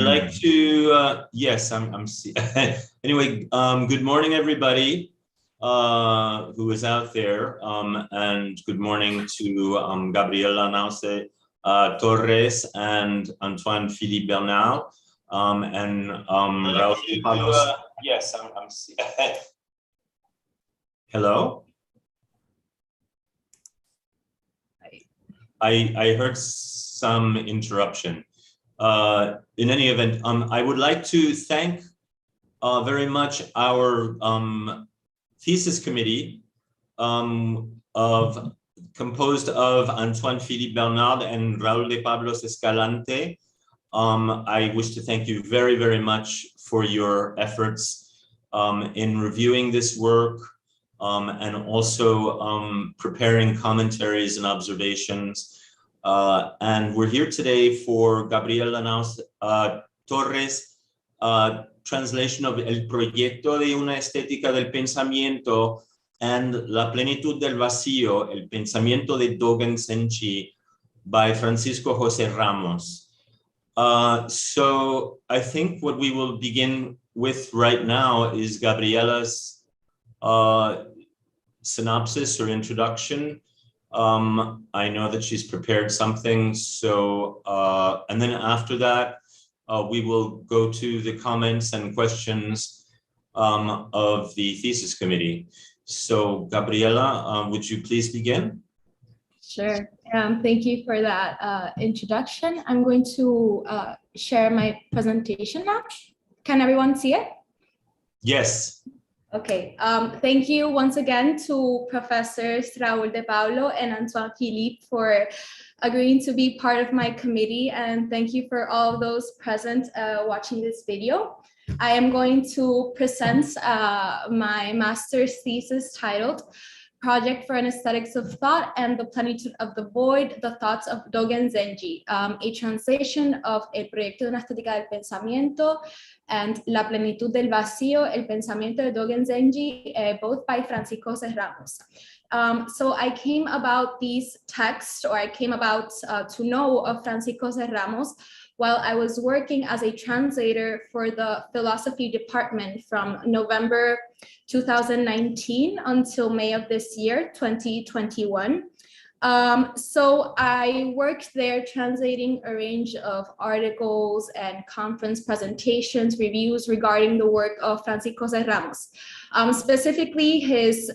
like to, yes, anyway, good morning, everybody who is out there, and good morning to Gabriela Lanauze Torres and Antoine Philippe Bernal, and Raúl de Pablos. Yes, hello? I heard some interruption. In any event, I would like to thank very much our thesis committee composed of Antoine Philippe Bernard and Raúl de Pablos Escalante. I wish to thank you very, very much for your efforts in reviewing this work and also preparing commentaries and observations. And we're here today for Gabriela Lanauze Torres, translation of El proyecto de una estética del pensamiento and La plenitud del vacío, el pensamiento de Dōgen Zenji by Francisco José Ramos. So I think what we will begin with right now is Gabriela's synopsis or introduction. I know that she's prepared something, so and then after that we will go to the comments and questions of the thesis committee. So Gabriela, would you please begin? Sure. Thank you for that introduction. I'm going to share my presentation now. Can everyone see it? Yes. Okay, thank you once again to Professors Raúl de Pablos and Antoine Philippe for agreeing to be part of my committee, and thank you for all those present watching this video. I am going to present my master's thesis titled Project for an Aesthetics of Thought and the Plenitude of the Void, the Thoughts of Dōgen Zenji, a translation of El proyecto de una estética del pensamiento and La plenitud del vacío, el pensamiento de Dōgen Zenji, both by Francisco José Ramos. So I came about these texts, or I came about to know of Francisco José Ramos while I was working as a translator for the philosophy department from November 2019 until May of this year, 2021. So I worked there translating a range of articles and conference presentations, reviews regarding the work of Francisco José Ramos, specifically his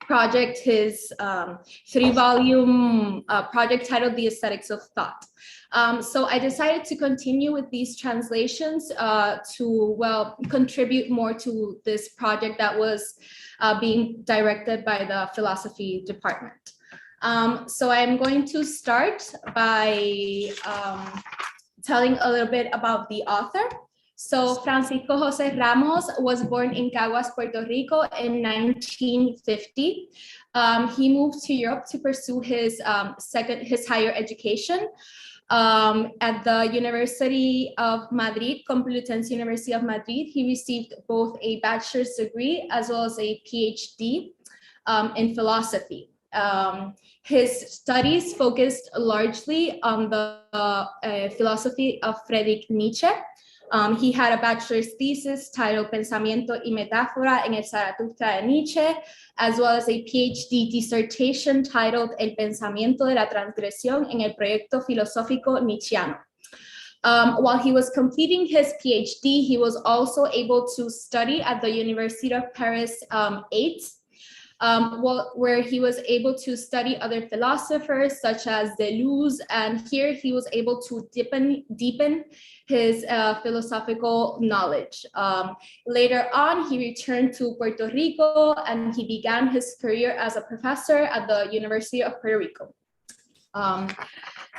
project, his 3-volume project titled The Aesthetics of Thought. So I decided to continue with these translations to, well, contribute more to this project that was being directed by the philosophy department. So I'm going to start by telling a little bit about the author. So Francisco José Ramos was born in Caguas, Puerto Rico in 1950. He moved to Europe to pursue his higher education. At the University of Madrid, Complutense University of Madrid, he received both a bachelor's degree as well as a PhD in philosophy. His studies focused largely on the philosophy of Friedrich Nietzsche. He had a bachelor's thesis titled Pensamiento y Metáfora en el Zaratustra de Nietzsche, as well as a PhD dissertation titled El Pensamiento de la Transgresión en el Proyecto Filosófico Nietzscheano. While he was completing his PhD, he was also able to study at the University of Paris 8, where he was able to study other philosophers such as Deleuze, and here he was able to deepen his philosophical knowledge. Later on, he returned to Puerto Rico and he began his career as a professor at the University of Puerto Rico. La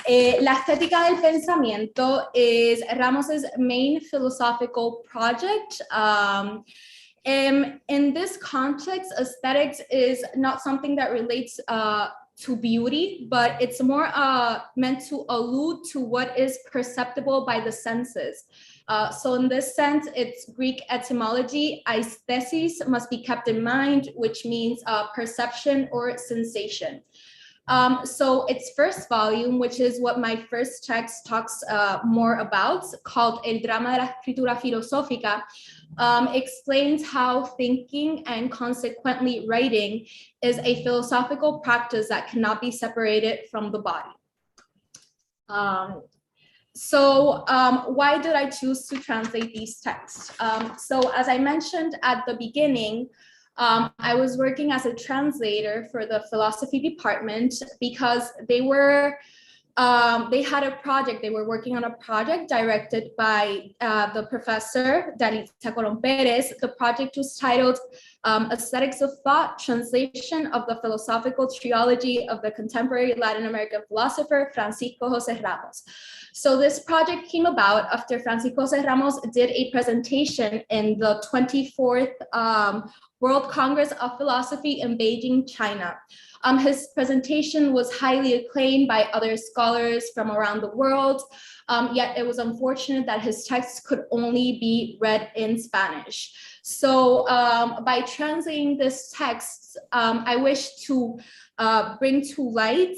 estética del pensamiento is Ramos's main philosophical project. In this context, aesthetics is not something that relates to beauty, but it's more meant to allude to what is perceptible by the senses. So in this sense, it's Greek etymology. Aesthesis must be kept in mind, which means perception or sensation. So its first volume, which is what my first text talks more about, called El Drama de la Escritura Filosófica, explains how thinking and consequently writing is a philosophical practice that cannot be separated from the body. Why did I choose to translate these texts? So as I mentioned at the beginning, I was working as a translator for the philosophy department because they had a project. They were working on a project directed by the professor, David Auerbach. The project was titled Aesthetics of Thought, Translation of the Philosophical Trilogy of the Contemporary Latin American Philosopher, Francisco José Ramos. So this project came about after Francisco José Ramos did a presentation in the 24th World Congress of Philosophy in Beijing, China. His presentation was highly acclaimed by other scholars from around the world, yet it was unfortunate that his texts could only be read in Spanish. So by translating this text, I wish to bring to light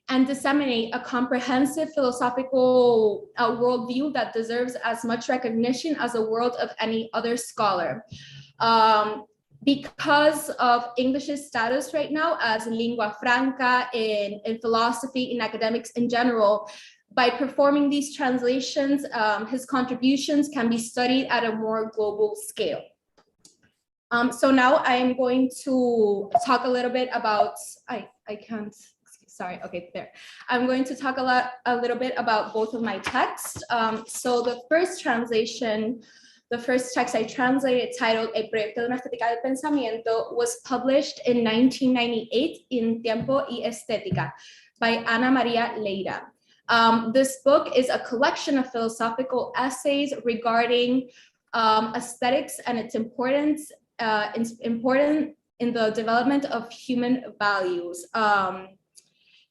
and disseminate a comprehensive philosophical worldview that deserves as much recognition as the world of any other scholar. Because of English's status right now as lingua franca in philosophy, in academics in general, by performing these translations, his contributions can be studied at a more global scale. So now I am going to talk a little bit about, I'm going to talk a little bit about both of my texts. So the first text I translated, titled El proyecto de una estética del pensamiento, was published in 1998 in Tiempo y Estética by Ana Maria Leira. This book is a collection of philosophical essays regarding aesthetics and its importance in the development of human values.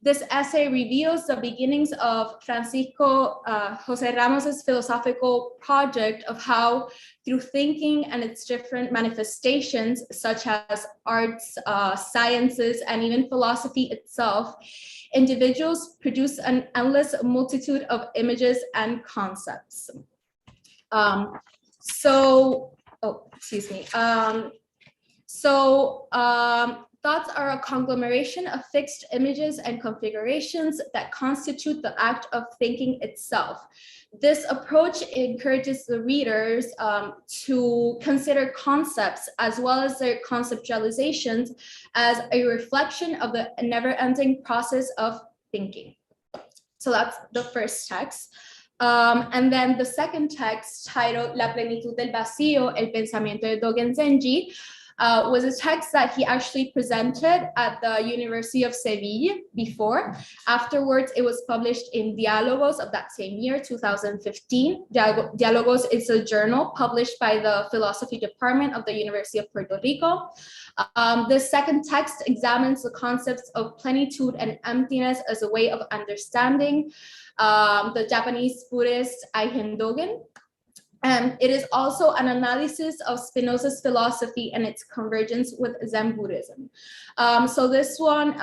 This essay reveals the beginnings of Francisco José Ramos's philosophical project of how, through thinking and its different manifestations, such as arts, sciences, and even philosophy itself, individuals produce an endless multitude of images and concepts. Thoughts are a conglomeration of fixed images and configurations that constitute the act of thinking itself. This approach encourages the readers to consider concepts as well as their conceptualizations as a reflection of the never-ending process of thinking. So that's the first text. And then the second text, titled La Plenitud del Vacío, el pensamiento de Dōgen Zenji, was a text that he actually presented at the University of Seville before. Afterwards, it was published in Diálogos of that same year, 2015. Diálogos is a journal published by the philosophy department of the University of Puerto Rico. The second text examines the concepts of plenitude and emptiness as a way of understanding the Japanese Buddhist Eigen Dogen. And it is also an analysis of Spinoza's philosophy and its convergence with Zen Buddhism. So this one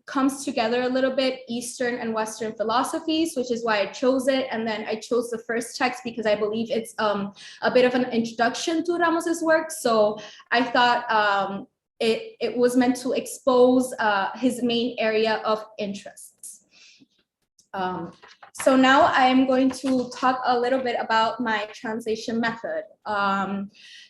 comes together a little bit Eastern and Western philosophies, which is why I chose it. And then I chose the first text because I believe it's a bit of an introduction to Ramos's work. So I thought it was meant to expose his main area of interests. So now I'm going to talk a little bit about my translation method.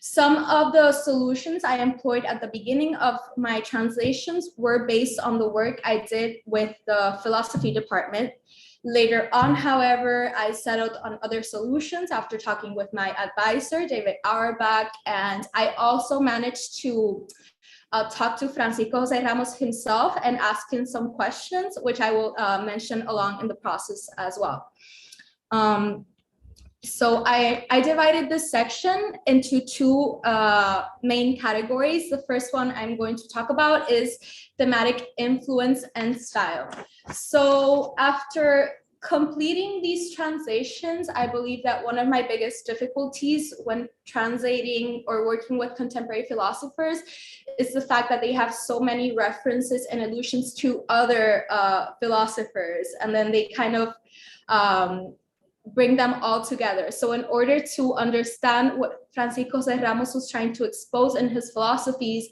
Some of the solutions I employed at the beginning of my translations were based on the work I did with the philosophy department. Later on, however, I settled on other solutions after talking with my advisor, David Auerbach, and I also managed to talk to Francisco José Ramos himself and ask him some questions, which I will mention along in the process as well. So I divided this section into two main categories. The first one I'm going to talk about is thematic influence and style. So after completing these translations, I believe that one of my biggest difficulties when translating or working with contemporary philosophers is the fact that they have so many references and allusions to other philosophers, and then they kind of bring them all together. So in order to understand what Francisco José Ramos was trying to expose in his philosophies,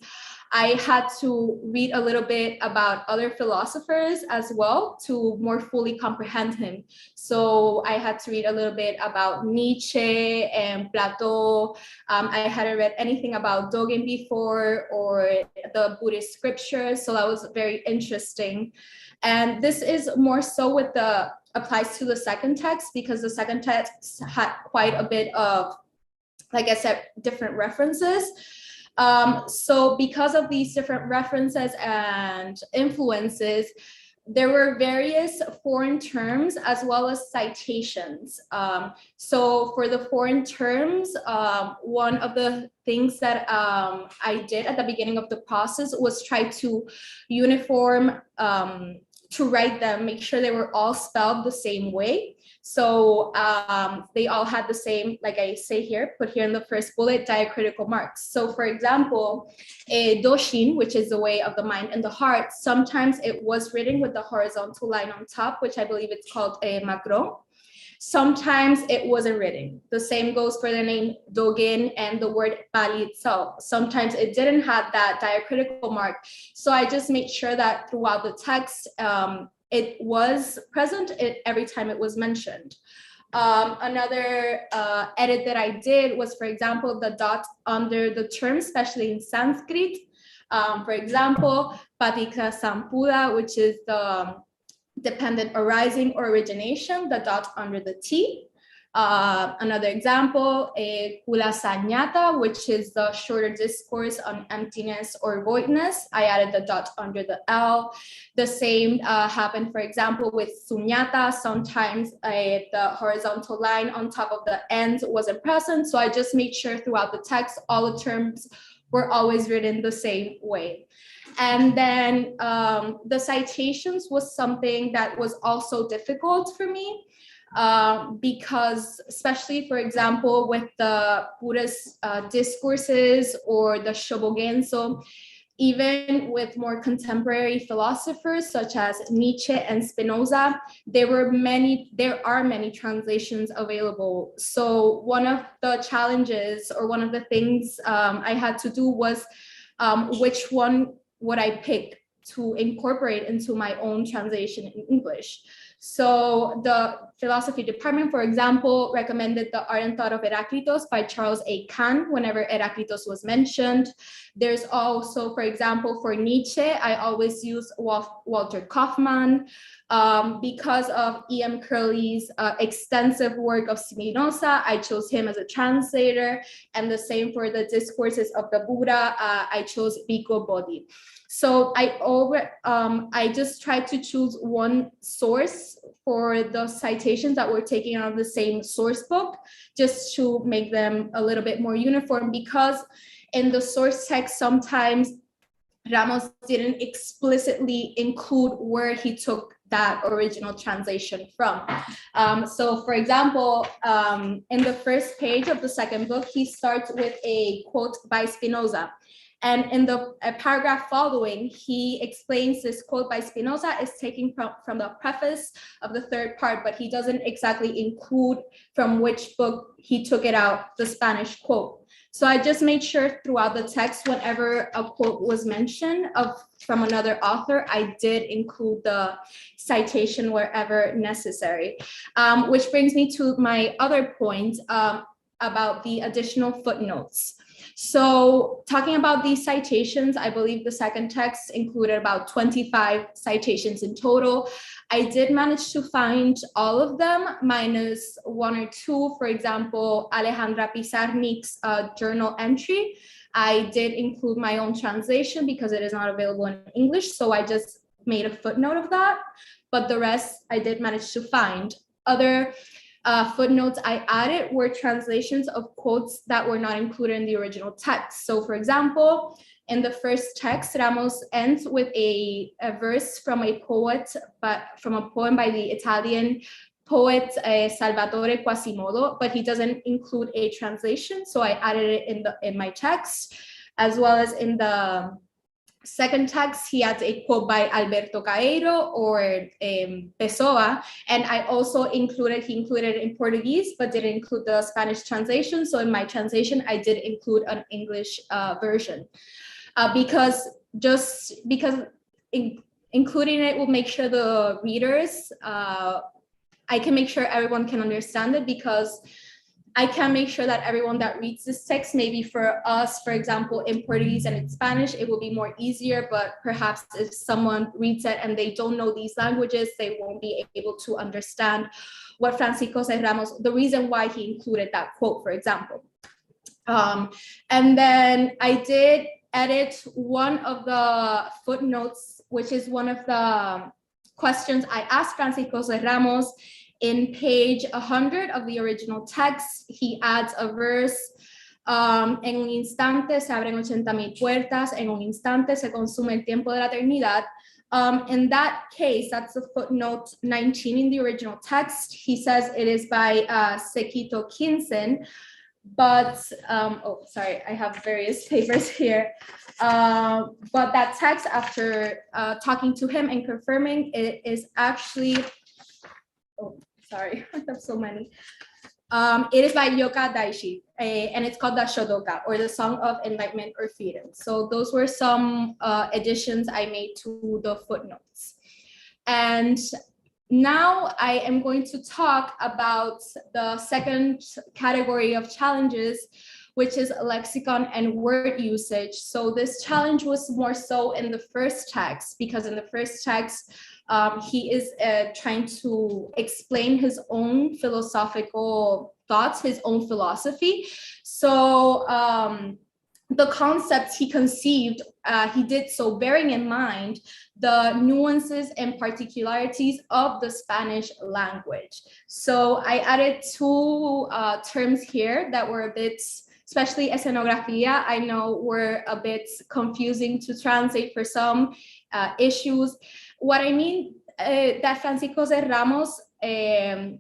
I had to read a little bit about other philosophers as well to more fully comprehend him. So I had to read a little bit about Nietzsche and Plato. I hadn't read anything about Dogen before, or the Buddhist scriptures, so that was very interesting. And this is more so with the applies to the second text, because the second text had quite a bit of, like I said, different references. So because of these different references and influences, there were various foreign terms as well as citations. So for the foreign terms, one of the things that I did at the beginning of the process was try to uniform, to write them, make sure they were all spelled the same way. So they all had the same, like I say here, put here in the first bullet, diacritical marks. So for example, Dōshin, which is the way of the mind and the heart, sometimes it was written with the horizontal line on top, which I believe it's called a macron. Sometimes it wasn't written. The same goes for the name Dogen and the word Pali itself. Sometimes it didn't have that diacritical mark. So I just made sure that throughout the text, it was present every time it was mentioned. Another edit that I did was, for example, the dot under the term, especially in Sanskrit. For example, Patika Sampuda, which is the dependent arising or origination, the dot under the T. Another example, Kula Sanyata, which is the shorter discourse on emptiness or voidness. I added the dot under the L. The same happened, for example, with Sunyata. Sometimes the horizontal line on top of the end wasn't present. So I just made sure throughout the text, all the terms were always written the same way. And then the citations was something that was also difficult for me. Because especially, for example, with the Buddhist discourses or the Shobogenzo, even with more contemporary philosophers such as Nietzsche and Spinoza, there are many translations available. So one of the challenges, or one of the things I had to do was which one would I pick to incorporate into my own translation in English. So the philosophy department, for example, recommended The Art and Thought of Heraclitus by Charles A. Kahn whenever Heraclitus was mentioned. There's also, for example, for Nietzsche, I always use Walter Kaufmann. Because of E.M. Curley's extensive work of Spinoza, I chose him as a translator. And the same for the discourses of the Buddha, I chose Bhikkhu Bodhi. So I just tried to choose one source for the citations that were taken out of the same source book, just to make them a little bit more uniform, because in the source text, sometimes Ramos didn't explicitly include where he took that original translation from. So for example, in the first page of the second book, he starts with a quote by Spinoza. And in the paragraph following, he explains this quote by Spinoza is taken from the preface of the third part, but he doesn't exactly include from which book he took it out, the Spanish quote. So I just made sure throughout the text, whenever a quote was mentioned from another author, I did include the citation wherever necessary. Which brings me to my other point about the additional footnotes. So talking about these citations, I believe the second text included about 25 citations in total. I did manage to find all of them, minus one or two. For example, Alejandra Pizarnik's journal entry. I did include my own translation because it is not available in English, so I just made a footnote of that. But the rest I did manage to find. Other footnotes I added were translations of quotes that were not included in the original text. So for example, in the first text, Ramos ends with a verse from a poem by the Italian poet Salvatore Quasimodo, but he doesn't include a translation. So I added it in my text, as well as in the second text, he has a quote by Alberto Caeiro or Pessoa, and I also he included it in Portuguese, but didn't include the Spanish translation. So in my translation, I did include an English version, because including it will make sure the readers, I can make sure everyone can understand it, because I can make sure that everyone that reads this text, maybe for us, for example, in Portuguese and in Spanish, it will be more easier, but perhaps if someone reads it and they don't know these languages, they won't be able to understand what Francisco José Ramos, the reason why he included that quote, for example. And then I did edit one of the footnotes, which is one of the questions I asked Francisco José Ramos. In page 100 of the original text, he adds a verse, en un instante se abren 80,000 puertas, en un instante se consume el tiempo de la eternidad. In that case, that's the footnote 19 in the original text. He says it is by Sekito Kinsen, but, oh, sorry, I have various papers here. But that text, after talking to him and confirming, it is actually, oh, sorry, I have so many. It is by Yoka Daishi, and it's called the Shodoka, or the Song of Enlightenment or Freedom. So those were some additions I made to the footnotes. And now I am going to talk about the second category of challenges, which is lexicon and word usage. So this challenge was more so in the first text, because in the first text, he is trying to explain his own philosophical thoughts, his own philosophy. So the concepts he conceived, he did so bearing in mind the nuances and particularities of the Spanish language. So I added two terms here that were a bit, especially escenografía, I know were a bit confusing to translate for some issues. What I mean that Francisco José Ramos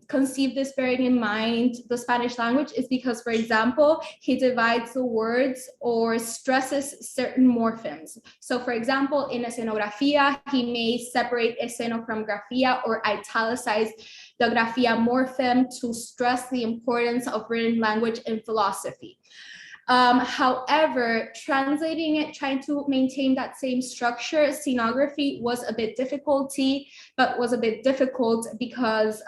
conceived this bearing in mind the Spanish language is because, for example, he divides the words or stresses certain morphemes. So, for example, in escenografía, he may separate esceno from grafía or italicize the grafía morpheme to stress the importance of written language in philosophy. However, translating it, trying to maintain that same structure, scenography was a bit difficult because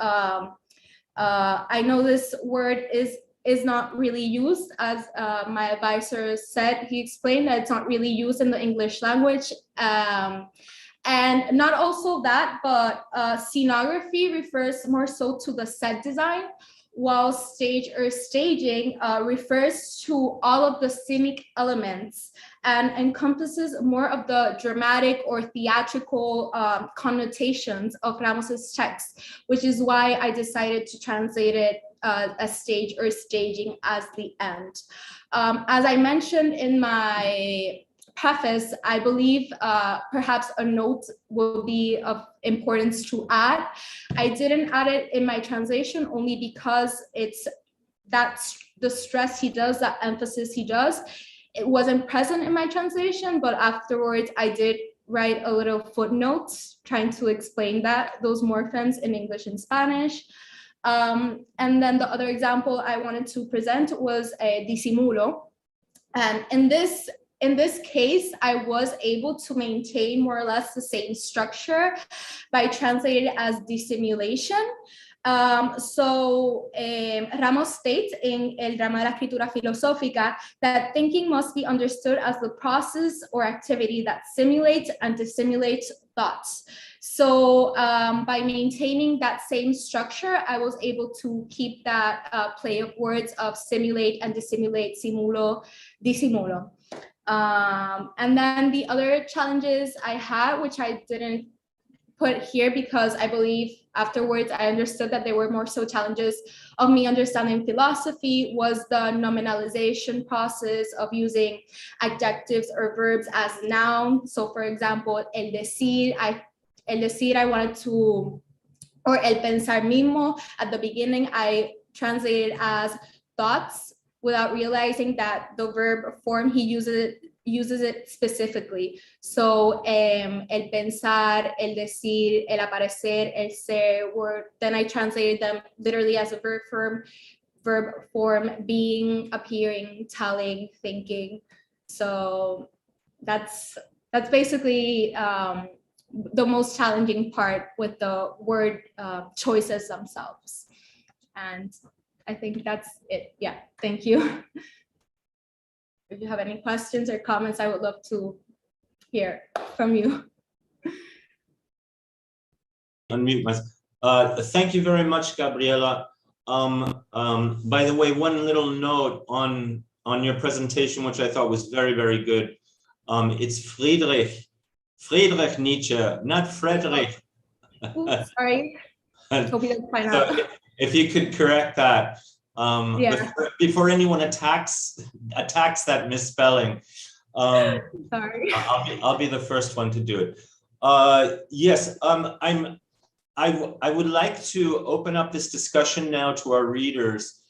I know this word is not really used, as my advisor said. He explained that it's not really used in the English language. And not also that, but scenography refers more so to the set design, while stage or staging refers to all of the scenic elements and encompasses more of the dramatic or theatrical connotations of Ramos's text, which is why I decided to translate it as stage or staging as the end. As I mentioned in my preface, I believe perhaps a note will be of importance to add. I didn't add it in my translation only because that's the stress he does, that emphasis he does. It wasn't present in my translation, but afterwards I did write a little footnote trying to explain those morphemes in English and Spanish. And then the other example I wanted to present was a disimulo. And in this case, I was able to maintain more or less the same structure by translating it as dissimulation. Ramos states in El Drama de la Escritura Filosófica that thinking must be understood as the process or activity that simulates and dissimulates thoughts. So by maintaining that same structure, I was able to keep that play of words of simulate and dissimulate, simulo, disimulo. And then the other challenges I had, which I didn't put here because I believe afterwards I understood that there were more so challenges of me understanding philosophy was the nominalization process of using adjectives or verbs as noun. So for example, el decir I wanted to, or el pensar mismo, at the beginning I translated as thoughts without realizing that the verb form he uses it specifically. So el pensar, el decir, el aparecer, el ser, then I translated them literally as a verb form, being, appearing, telling, thinking. So that's basically the most challenging part with the word choices themselves. And I think that's it. Yeah, thank you. If you have any questions or comments, I would love to hear from you. Unmute myself. Thank you very much, Gabriela. By the way, one little note on your presentation, which I thought was very, very good. It's Friedrich Nietzsche, not Frederick. Oops, sorry. Hope you don't find So out. if you could correct that Yeah. before anyone attacks that misspelling. Sorry. I'll be the first one to do it. Yes, I would like to open up this discussion now to our readers,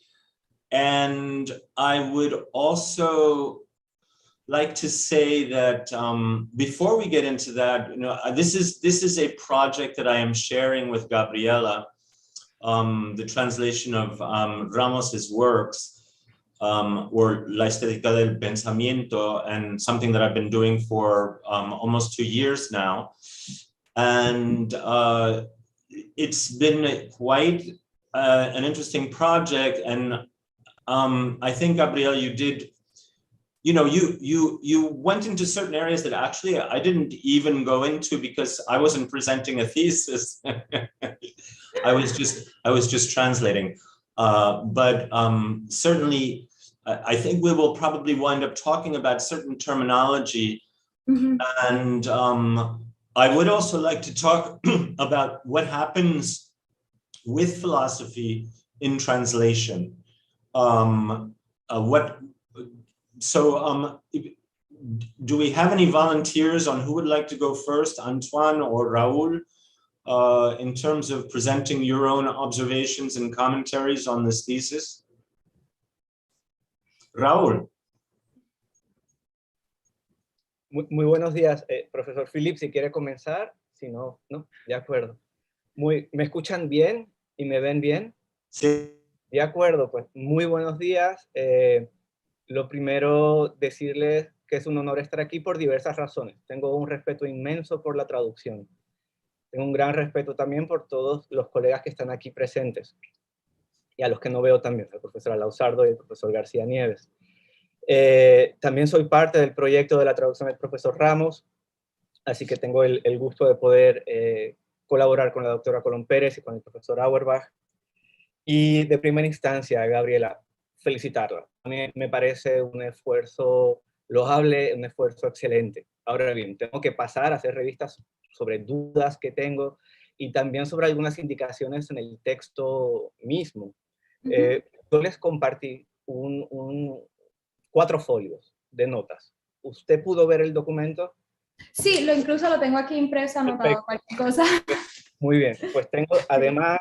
and I would also like to say that before we get into that, this is a project that I am sharing with Gabriela, the translation of Ramos's works, or La estética del pensamiento, and something that I've been doing for almost 2 years now. And it's been quite an interesting project. And I think, Gabriela, you did, you went into certain areas that actually I didn't even go into because I wasn't presenting a thesis. I was just translating. But certainly, I think we will probably wind up talking about certain terminology. Mm-hmm. And I would also like to talk about what happens with philosophy in translation. Do we have any volunteers on who would like to go first, Antoine or Raúl, in terms of presenting your own observations and commentaries on this thesis? Raúl. Muy buenos días, profesor Philippe, si quiere comenzar, si no, no, de acuerdo. ¿Me escuchan bien y me ven bien? Sí. De acuerdo, pues muy buenos días. Lo primero, decirles que es un honor estar aquí por diversas razones. Tengo un respeto inmenso por la traducción. Tengo un gran respeto también por todos los colegas que están aquí presentes. Y a los que no veo también, al profesor Alauzardo y al profesor García Nieves. También soy parte del proyecto de la traducción del profesor Ramos, así que tengo el gusto de poder colaborar con la doctora Colón Pérez y con el profesor Auerbach. Y de primera instancia, Gabriela, felicitarla. A mí me parece un esfuerzo loable, un esfuerzo excelente. Ahora bien, tengo que pasar a hacer revistas sobre dudas que tengo y también sobre algunas indicaciones en el texto mismo. Yo les compartí 4 folios de notas. ¿Usted pudo ver el documento? Sí, incluso lo tengo aquí impreso, anotado, cualquier cosa. Muy bien, pues tengo además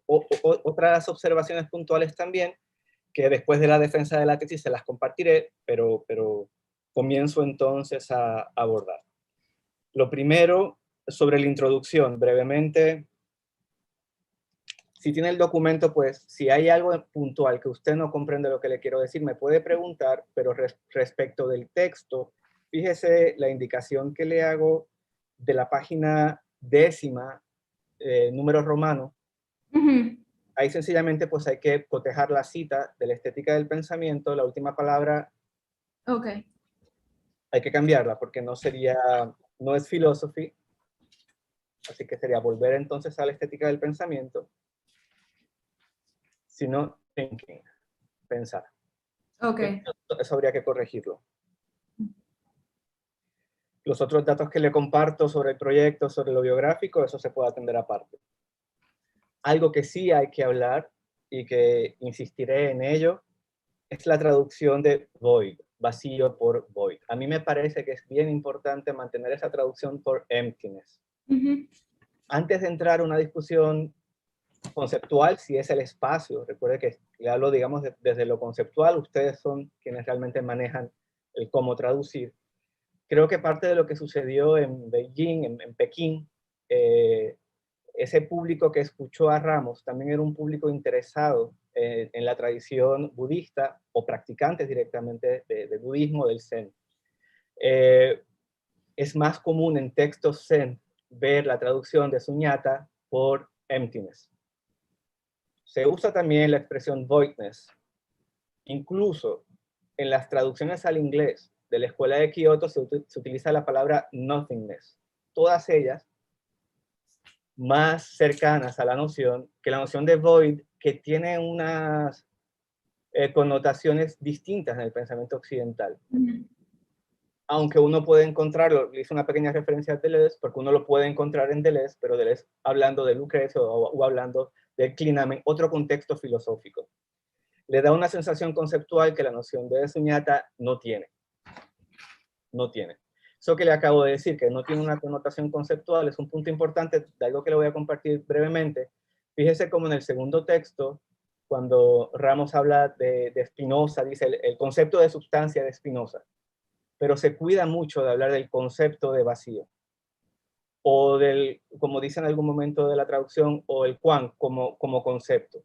otras observaciones puntuales también, que después de la defensa de la tesis se las compartiré, pero comienzo entonces a abordar. Lo primero, sobre la introducción, brevemente. Si tiene el documento, pues, si hay algo puntual que usted no comprende lo que le quiero decir, me puede preguntar, pero respecto del texto, fíjese la indicación que le hago de la página 10ª, número romano. Uh-huh. Ahí sencillamente, pues, hay que cotejar la cita de la estética del pensamiento, la última palabra. Okay. Hay que cambiarla, porque no es philosophy, así que sería volver entonces a la estética del pensamiento, sino thinking, pensar. Okay. Eso habría que corregirlo. Los otros datos que le comparto sobre el proyecto, sobre lo biográfico, eso se puede atender aparte. Algo que sí hay que hablar y que insistiré en ello es la traducción de void, vacío por void. A mí me parece que es bien importante mantener esa traducción por emptiness. Antes de entrar a una discusión conceptual, si es el espacio, recuerde que le hablo, digamos, desde lo conceptual, ustedes son quienes realmente manejan el cómo traducir. Creo que parte de lo que sucedió en Beijing, en Pekín, ese público que escuchó a Ramos también era un público interesado en la tradición budista o practicantes directamente de budismo, del Zen. Es más común en textos Zen ver la traducción de suñata por emptiness. Se usa también la expresión voidness. Incluso en las traducciones al inglés de la escuela de Kioto se utiliza la palabra nothingness. Todas ellas más cercanas a la noción que la noción de void, que tiene unas connotaciones distintas en el pensamiento occidental. Aunque uno puede encontrarlo, le hice una pequeña referencia a Deleuze, porque uno lo puede encontrar en Deleuze, pero Deleuze hablando de Lucrezio o hablando del clinamen, otro contexto filosófico. Le da una sensación conceptual que la noción de suñata no tiene. No tiene. Eso que le acabo de decir, que no tiene una connotación conceptual, es un punto importante de algo que le voy a compartir brevemente. Fíjese cómo en el segundo texto, cuando Ramos habla de Spinoza, dice el concepto de sustancia de Spinoza, pero se cuida mucho de hablar del concepto de vacío, o del, como dice en algún momento de la traducción, o el quan como concepto.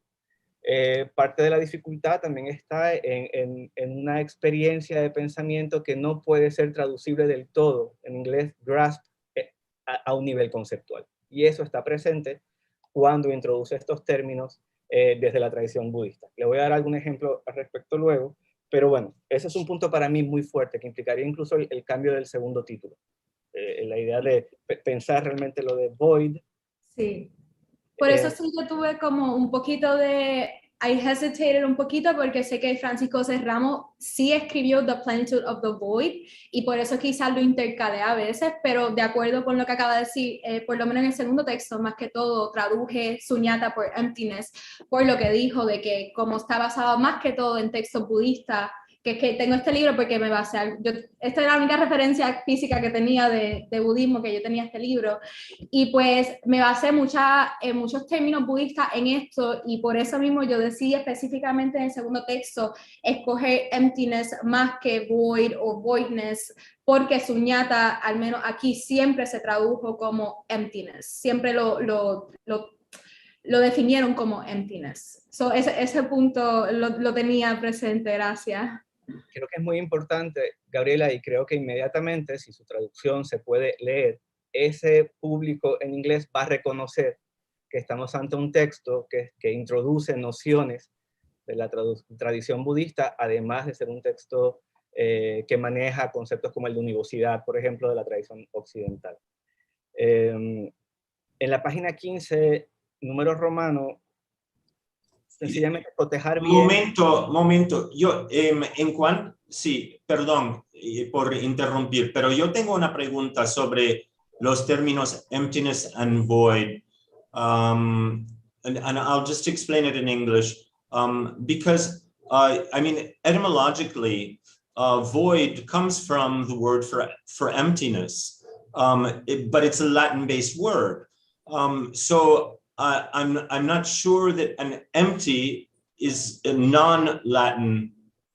Parte de la dificultad también está en una experiencia de pensamiento que no puede ser traducible del todo, en inglés grasp, a un nivel conceptual. Y eso está presente cuando introduce estos términos desde la tradición budista. Le voy a dar algún ejemplo al respecto luego, pero bueno, ese es un punto para mí muy fuerte, que implicaría incluso el cambio del segundo título. La idea de pensar realmente lo de void. Sí. Por eso sí yo tuve como un poquito de, I hesitated un poquito porque sé que Francisco José Ramos sí escribió The Plenitude of the Void y por eso quizás lo intercalé a veces, pero de acuerdo con lo que acaba de decir, por lo menos en el segundo texto, más que todo traduje suñata por emptiness, por lo que dijo de que como está basado más que todo en textos budistas, que es que tengo este libro porque me basé, esta era la única referencia física que tenía de budismo, que yo tenía este libro, y pues me basé en muchos términos budistas en esto, y por eso mismo yo decidí específicamente en el segundo texto escoger emptiness más que void o voidness, porque suñata, al menos aquí, siempre se tradujo como emptiness, siempre lo definieron como emptiness. So, ese punto lo tenía presente, gracias. Creo que es muy importante, Gabriela, y creo que inmediatamente, si su traducción se puede leer, ese público en inglés va a reconocer que estamos ante un texto que introduce nociones de la tradición budista, además de ser un texto que maneja conceptos como el de univocidad, por ejemplo, de la tradición occidental. En la página 15, número romano, sencillamente cotejar bien. Momento. Yo, en cuanto, sí, perdón por interrumpir, pero yo tengo una pregunta sobre los términos emptiness and void. And I'll just explain it in English. Because, I mean, etymologically, void comes from the word for emptiness, but it's a Latin-based word. So I'm not sure that an empty is a non-Latin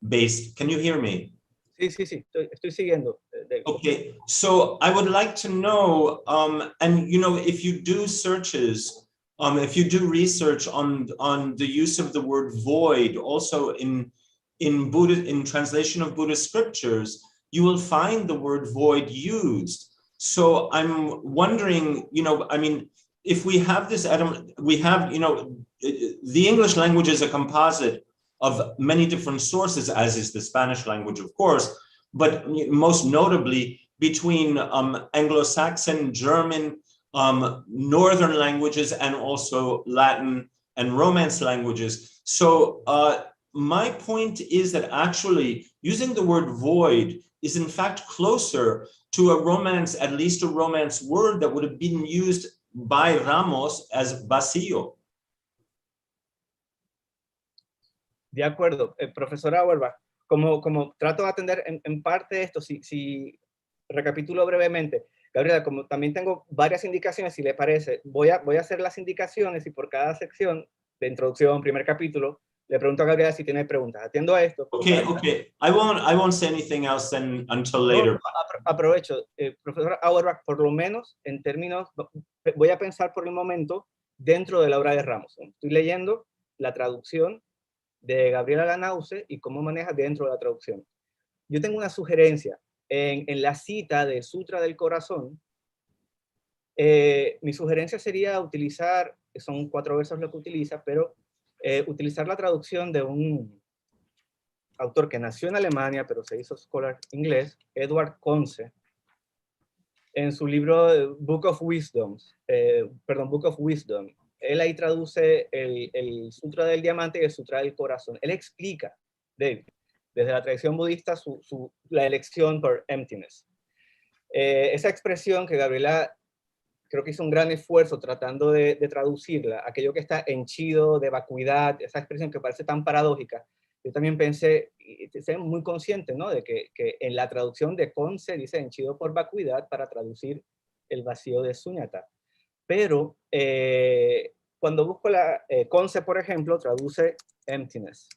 based. Can you hear me? Sí, estoy siguiendo. Okay, so I would like to know, and you know, if you do searches, if you do research on the use of the word void, also in translation of Buddhist scriptures, you will find the word void used. So I'm wondering, you know, I mean, if we have this, we have, you know, the English language is a composite of many different sources, as is the Spanish language, of course, but most notably between Anglo-Saxon, German, Northern languages, and also Latin and Romance languages. So my point is that actually using the word void is in fact closer to a romance, at least a romance word that would have been used by Ramos as vacío. De acuerdo, profesora Auerbach, como trato de atender en parte esto, si recapitulo brevemente, Gabriela, como también tengo varias indicaciones, si le parece, voy a hacer las indicaciones y por cada sección de introducción, primer capítulo, le pregunto a Gabriela si tiene preguntas. Atiendo a esto. Okay. I won't say anything else then until later. Aprovecho, profesora Auerbach, por lo menos en términos, voy a pensar por el momento dentro de la obra de Ramos. Estoy leyendo la traducción de Gabriela Lanauze y cómo maneja dentro de la traducción. Yo tengo una sugerencia. En la cita del Sutra del Corazón, mi sugerencia sería utilizar, son 4 versos lo que utiliza, pero utilizar la traducción de un autor que nació en Alemania, pero se hizo scholar inglés, Edward Conze, en su libro Book of Wisdom. Él ahí traduce el Sutra del Diamante y el Sutra del Corazón. Él explica, David, desde la tradición budista, la elección por emptiness. Esa expresión que Gabriela creo que hizo un gran esfuerzo tratando de traducirla, aquello que está henchido de vacuidad, esa expresión que parece tan paradójica, yo también pensé, y estoy muy consciente, ¿no?, de que en la traducción de Conze dice henchido por vacuidad para traducir el vacío de Suñata. Pero cuando busco Conze, por ejemplo, traduce emptiness.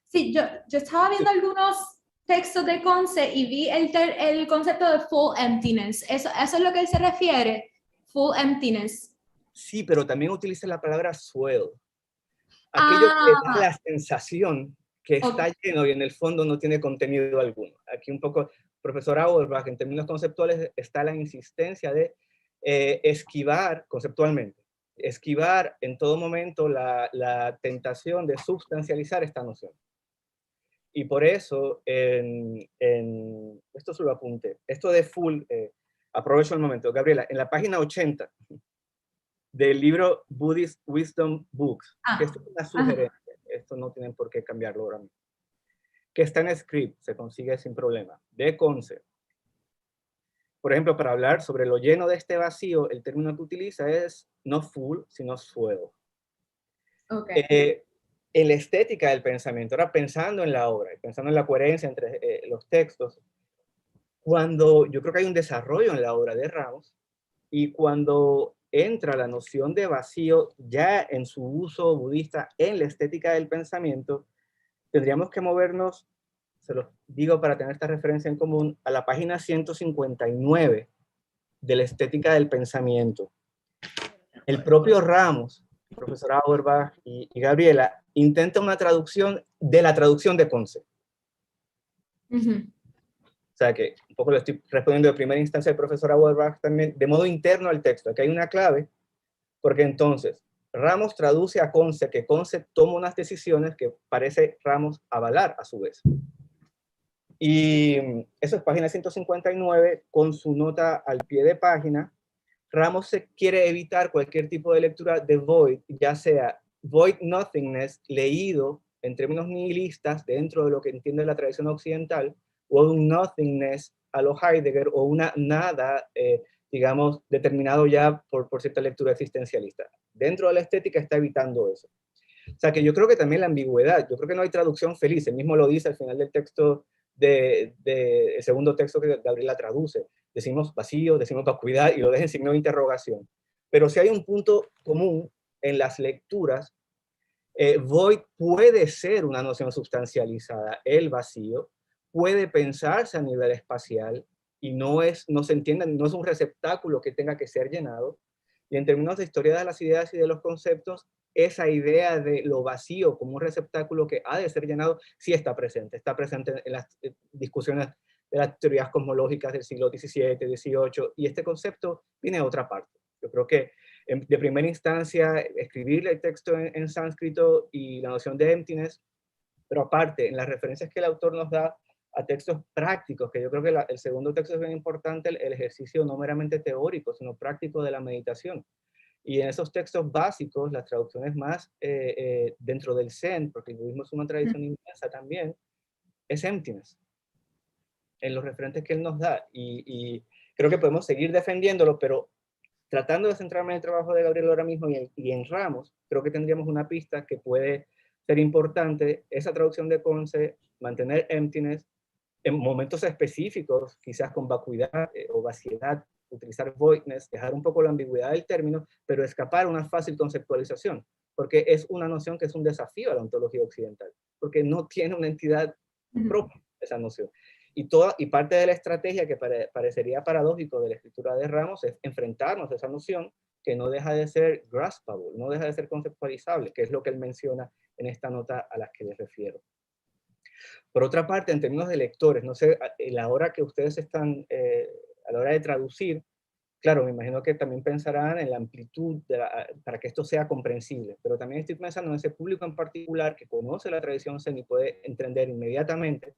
Sí, yo estaba viendo algunos textos de Conze y vi el concepto de full emptiness. ¿Eso es lo que él se refiere? Full emptiness. Sí, pero también utiliza la palabra swell. Aquello que da la sensación que está lleno y en el fondo no tiene contenido alguno. Aquí un poco, profesor Auerbach, en términos conceptuales, está la insistencia de esquivar, conceptualmente, esquivar en todo momento la tentación de substancializar esta noción. Y por eso, esto se lo apunté, esto de full, aprovecho el momento, Gabriela, en la página 80 del libro Buddhist Wisdom Books, que esto es una sugerencia, esto no tienen por qué cambiarlo ahora mismo, que está en script, se consigue sin problema, de Conze. Por ejemplo, para hablar sobre lo lleno de este vacío, el término que utiliza es no full, sino swell. Okay. En la estética del pensamiento, ahora pensando en la obra, pensando en la coherencia entre los textos, cuando yo creo que hay un desarrollo en la obra de Ramos, y cuando entra la noción de vacío ya en su uso budista en la estética del pensamiento, tendríamos que movernos, se los digo para tener esta referencia en común, a la página 159 de la estética del pensamiento. El propio Ramos, profesora Auerbach y Gabriela, intenta una traducción de la traducción de Conze. O sea que un poco lo estoy respondiendo de primera instancia al profesor Auerbach también, de modo interno al texto. Aquí hay una clave, porque entonces Ramos traduce a Conze, que Conze toma unas decisiones que parece Ramos avalar a su vez. Y eso es página 159, con su nota al pie de página. Ramos se quiere evitar cualquier tipo de lectura de void, ya sea void nothingness, leído en términos nihilistas dentro de lo que entiende la tradición occidental, o un nothingness a lo Heidegger, o una nada, digamos, determinado ya por cierta lectura existencialista. Dentro de la estética está evitando eso. O sea que yo creo que también la ambigüedad, yo creo que no hay traducción feliz, él mismo lo dice al final del texto, el segundo texto que Gabriela traduce. Decimos vacío, decimos vacuidad y lo deja en signo de interrogación. Pero si hay un punto común en las lecturas, void puede ser una noción sustancializada, el vacío puede pensarse a nivel espacial y no se entiende, no es un receptáculo que tenga que ser llenado. Y en términos de historia de las ideas y de los conceptos, esa idea de lo vacío como un receptáculo que ha de ser llenado sí está presente en las discusiones de las teorías cosmológicas del siglo XVII, XVIII, y este concepto viene de otra parte. Yo creo que de primera instancia escribir el texto en sánscrito y la noción de emptiness, pero aparte en las referencias que el autor nos da a textos prácticos, que yo creo que el segundo texto es bien importante, el ejercicio no meramente teórico, sino práctico de la meditación. Y en esos textos básicos, las traducciones más dentro del Zen, porque el budismo es una tradición inmensa también, es emptiness. en los referentes que él nos da, y creo que podemos seguir defendiéndolo, pero tratando de centrarme en el trabajo de Gabriel ahora mismo y en Ramos, creo que tendríamos una pista que puede ser importante, esa traducción de Conce, mantener emptiness en momentos específicos, quizás con vacuidad o vaciedad, utilizar voidness, dejar un poco la ambigüedad del término, pero escapar a una fácil conceptualización, porque es una noción que es un desafío a la ontología occidental, porque no tiene una entidad propia esa noción. Y parte de la estrategia que parecería paradójico de la escritura de Ramos es enfrentarnos a esa noción que no deja de ser graspable, no deja de ser conceptualizable, que es lo que él menciona en esta nota a la que les refiero. Por otra parte, en términos de lectores, no sé, a la hora que ustedes están, a la hora de traducir, claro, me imagino que también pensarán en la amplitud para que esto sea comprensible, pero también estoy pensando en ese público en particular que conoce la tradición zen y puede entender inmediatamente.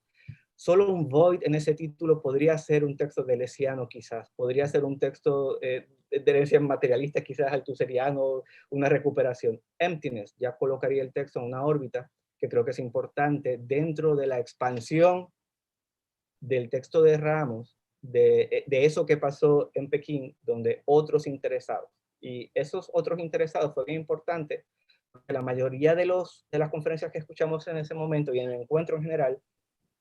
Solo un void en ese título podría ser un texto deleuziano quizás, podría ser un texto de herencia materialista quizás althuseriano, una recuperación. Emptiness ya colocaría el texto en una órbita que creo que es importante dentro de la expansión del texto de Ramos, de eso que pasó en Pekín, donde otros interesados, y esos otros interesados fue bien importante, porque la mayoría de las conferencias que escuchamos en ese momento y en el encuentro en general,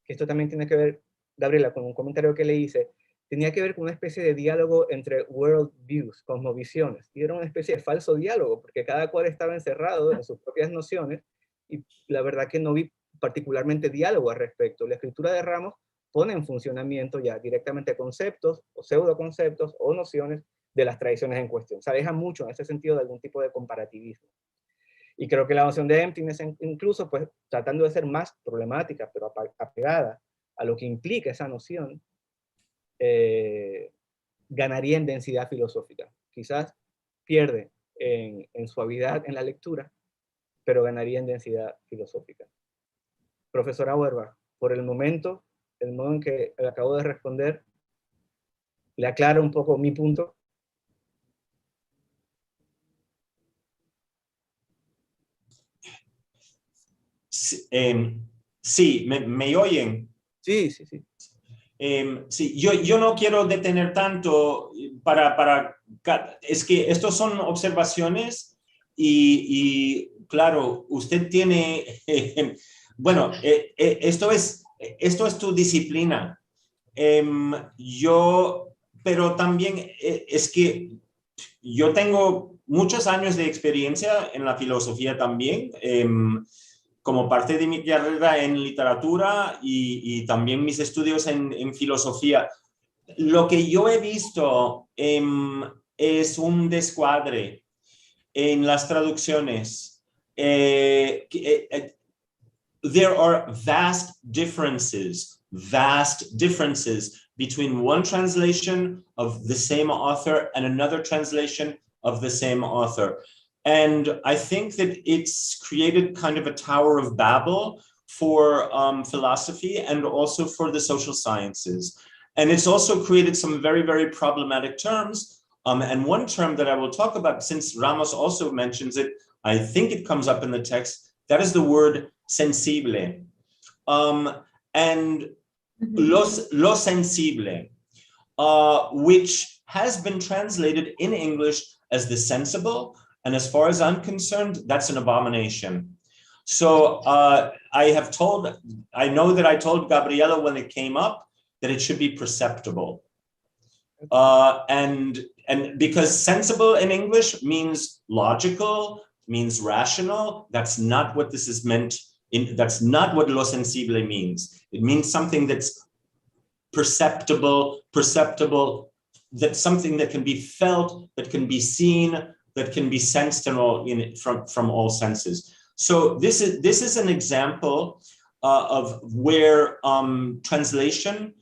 que esto también tiene que ver, Gabriela, con un comentario que le hice, tenía que ver con una especie de diálogo entre world views, cosmovisiones, y era una especie de falso diálogo, porque cada cual estaba encerrado en sus propias nociones, y la verdad que no vi particularmente diálogo al respecto. La escritura de Ramos pone en funcionamiento ya directamente conceptos, o pseudoconceptos, o nociones de las tradiciones en cuestión. Se aleja mucho en ese sentido de algún tipo de comparativismo. Y creo que la noción de emptiness, incluso pues tratando de ser más problemática, pero apegada a lo que implica esa noción, ganaría en densidad filosófica. Quizás pierde en suavidad en la lectura, pero ganaría en densidad filosófica. Profesora Auerbach, por el momento, el modo en que le acabo de responder, le aclaro un poco mi punto. Sí, ¿me oyen? Sí, sí, sí. Sí, yo no quiero detener tanto es que estos son observaciones y claro, usted tiene, bueno, esto es tu disciplina. Pero también es que yo tengo muchos años de experiencia en la filosofía también, como parte de mi carrera en literatura y también mis estudios en filosofía. Lo que yo he visto es un descuadre en las traducciones. There are vast differences between one translation of the same author and another translation of the same author. And I think that it's created kind of a Tower of Babel for philosophy and also for the social sciences. And it's also created some very, very problematic terms. And one term that I will talk about, since Ramos also mentions it, I think it comes up in the text, that is the word sensible. And lo sensible, which has been translated in English as the sensible. And as far as I'm concerned, that's an abomination. So I know that I told Gabriela when it came up that it should be perceptible. And because sensible in English means logical, means rational. That's not what this is meant. That's not what lo sensible means. It means something that's perceptible, that's something that can be felt, that can be seen, that can be sensed from all senses. So this is an example of where translation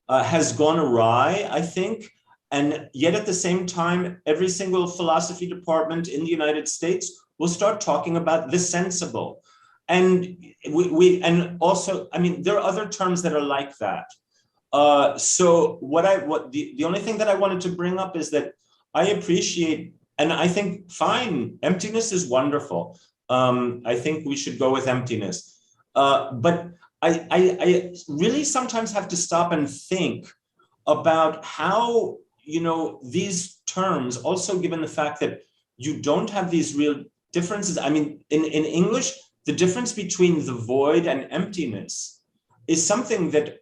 has gone awry, I think. And yet at the same time, every single philosophy department in the United States will start talking about the sensible. And and also, I mean, there are other terms that are like that. So the only thing that I wanted to bring up is that I appreciate, and I think, fine, emptiness is wonderful. I think we should go with emptiness. But I really sometimes have to stop and think about how, you know, these terms, also given the fact that you don't have these real differences. I mean, in English, the difference between the void and emptiness is something that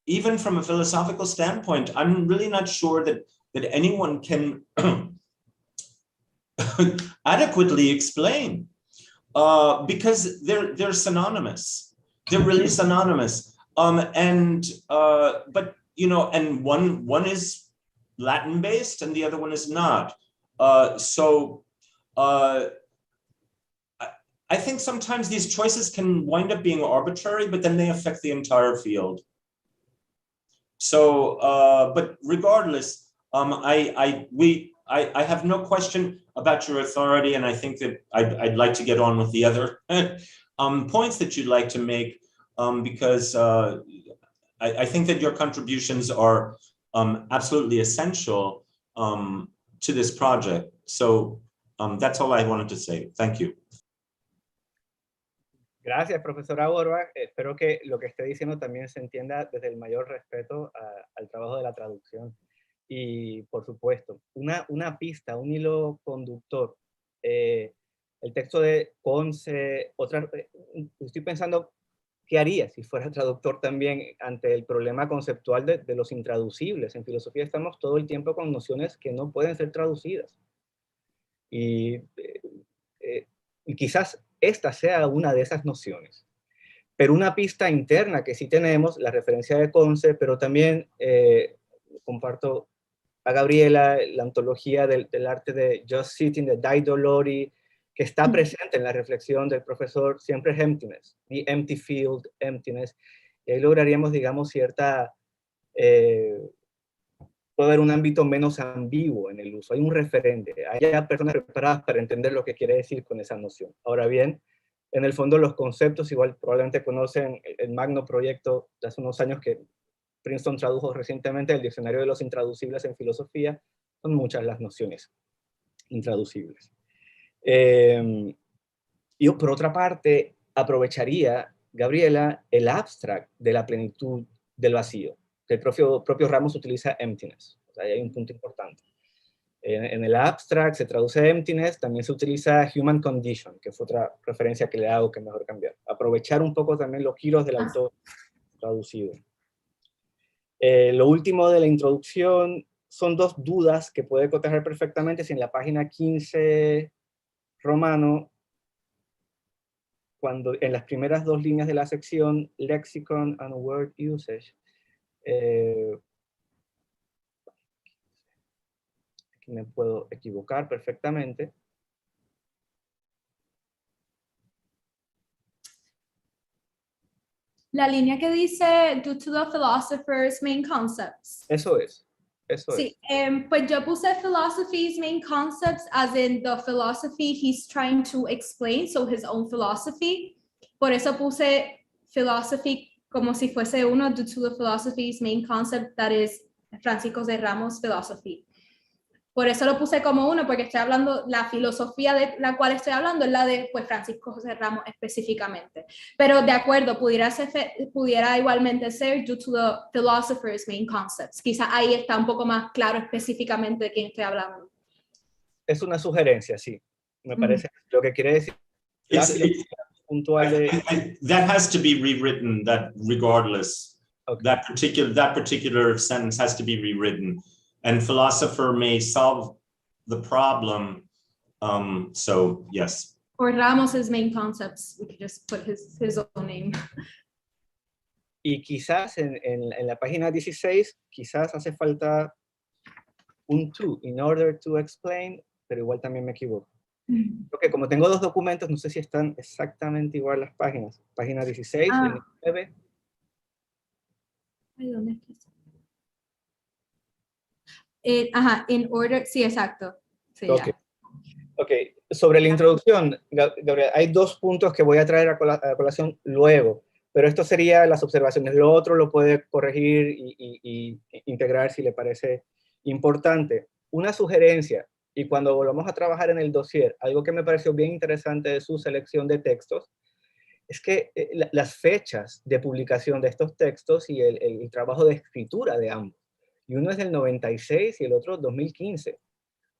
even from a philosophical standpoint, I'm really not sure that anyone can adequately explain, because they're synonymous. They're really synonymous. But you know, and one is Latin based and the other one is not. I think sometimes these choices can wind up being arbitrary, but then they affect the entire field. So, but regardless, I have no question about your authority, and I think that I'd like to get on with the other points that you'd like to make, because I think that your contributions are absolutely essential to this project. So that's all I wanted to say. Thank you. Gracias, profesor Auerbach. Espero que lo que esté diciendo también se entienda desde el mayor respeto al trabajo de la traducción. Y, por supuesto, una pista, un hilo conductor. El texto de Conce, estoy pensando, ¿qué haría si fuera traductor también ante el problema conceptual de los intraducibles? En filosofía estamos todo el tiempo con nociones que no pueden ser traducidas. Y quizás esta sea una de esas nociones. Pero una pista interna que sí tenemos, la referencia de Conce, pero también comparto a Gabriela la antología del arte de Just Sitting, de Daido Loori, que está presente en la reflexión del profesor, siempre es emptiness, the empty field, emptiness. Y ahí lograríamos, digamos, cierta... puede haber un ámbito menos ambiguo en el uso, hay un referente, hay personas preparadas para entender lo que quiere decir con esa noción. Ahora bien, en el fondo los conceptos, igual probablemente conocen el magno proyecto de hace unos años que Princeton tradujo recientemente, el diccionario de los intraducibles en filosofía, son muchas las nociones intraducibles. Y por otra parte, aprovecharía, Gabriela, el abstract de la plenitud del vacío. El propio Ramos utiliza emptiness. O sea, ahí hay un punto importante. En el abstract se traduce emptiness, también se utiliza human condition, que fue otra referencia que le hago que mejor cambiar. Aprovechar un poco también los giros del autor traducido. Lo último de la introducción son dos dudas que puede cotejar perfectamente si en la página 15 romano, cuando en las primeras dos líneas de la sección Lexicon and Word Usage, aquí me puedo equivocar perfectamente. La línea que dice due to the philosopher's main concepts. Eso es. Sí, pues yo puse philosophy's main concepts as in the philosophy he's trying to explain, so his own philosophy. Por eso puse philosophy como si fuese uno due to the philosophy's main concept, that is Francisco José Ramos philosophy. Por eso lo puse como uno, porque estoy hablando, la filosofía de la cual estoy hablando es la de pues, Francisco José Ramos específicamente. Pero de acuerdo, pudiera igualmente ser due to the philosopher's main concepts. Quizás ahí está un poco más claro específicamente de quién estoy hablando. Es una sugerencia, sí. Me parece lo que quiere decir. Puntual de... That has to be rewritten, that regardless. Okay. That particular sentence has to be rewritten. And philosopher may solve the problem. So, yes. Or Ramos's main concepts. We could just put his own name. Y quizás en la página 16, quizás hace falta un to, in order to explain, pero igual también me equivoco. Porque como tengo dos documentos, no sé si están exactamente igual las páginas. Página 16 y 19. Ay, ¿dónde está? In order, sí, exacto. Sí, okay. Okay. Sobre la introducción, Gabriela, hay dos puntos que voy a traer a colación luego, pero esto sería las observaciones. Lo otro lo puede corregir y integrar si le parece importante. Una sugerencia, y cuando volvamos a trabajar en el dossier, algo que me pareció bien interesante de su selección de textos, es que las fechas de publicación de estos textos y el trabajo de escritura de ambos, y uno es del 96 y el otro 2015.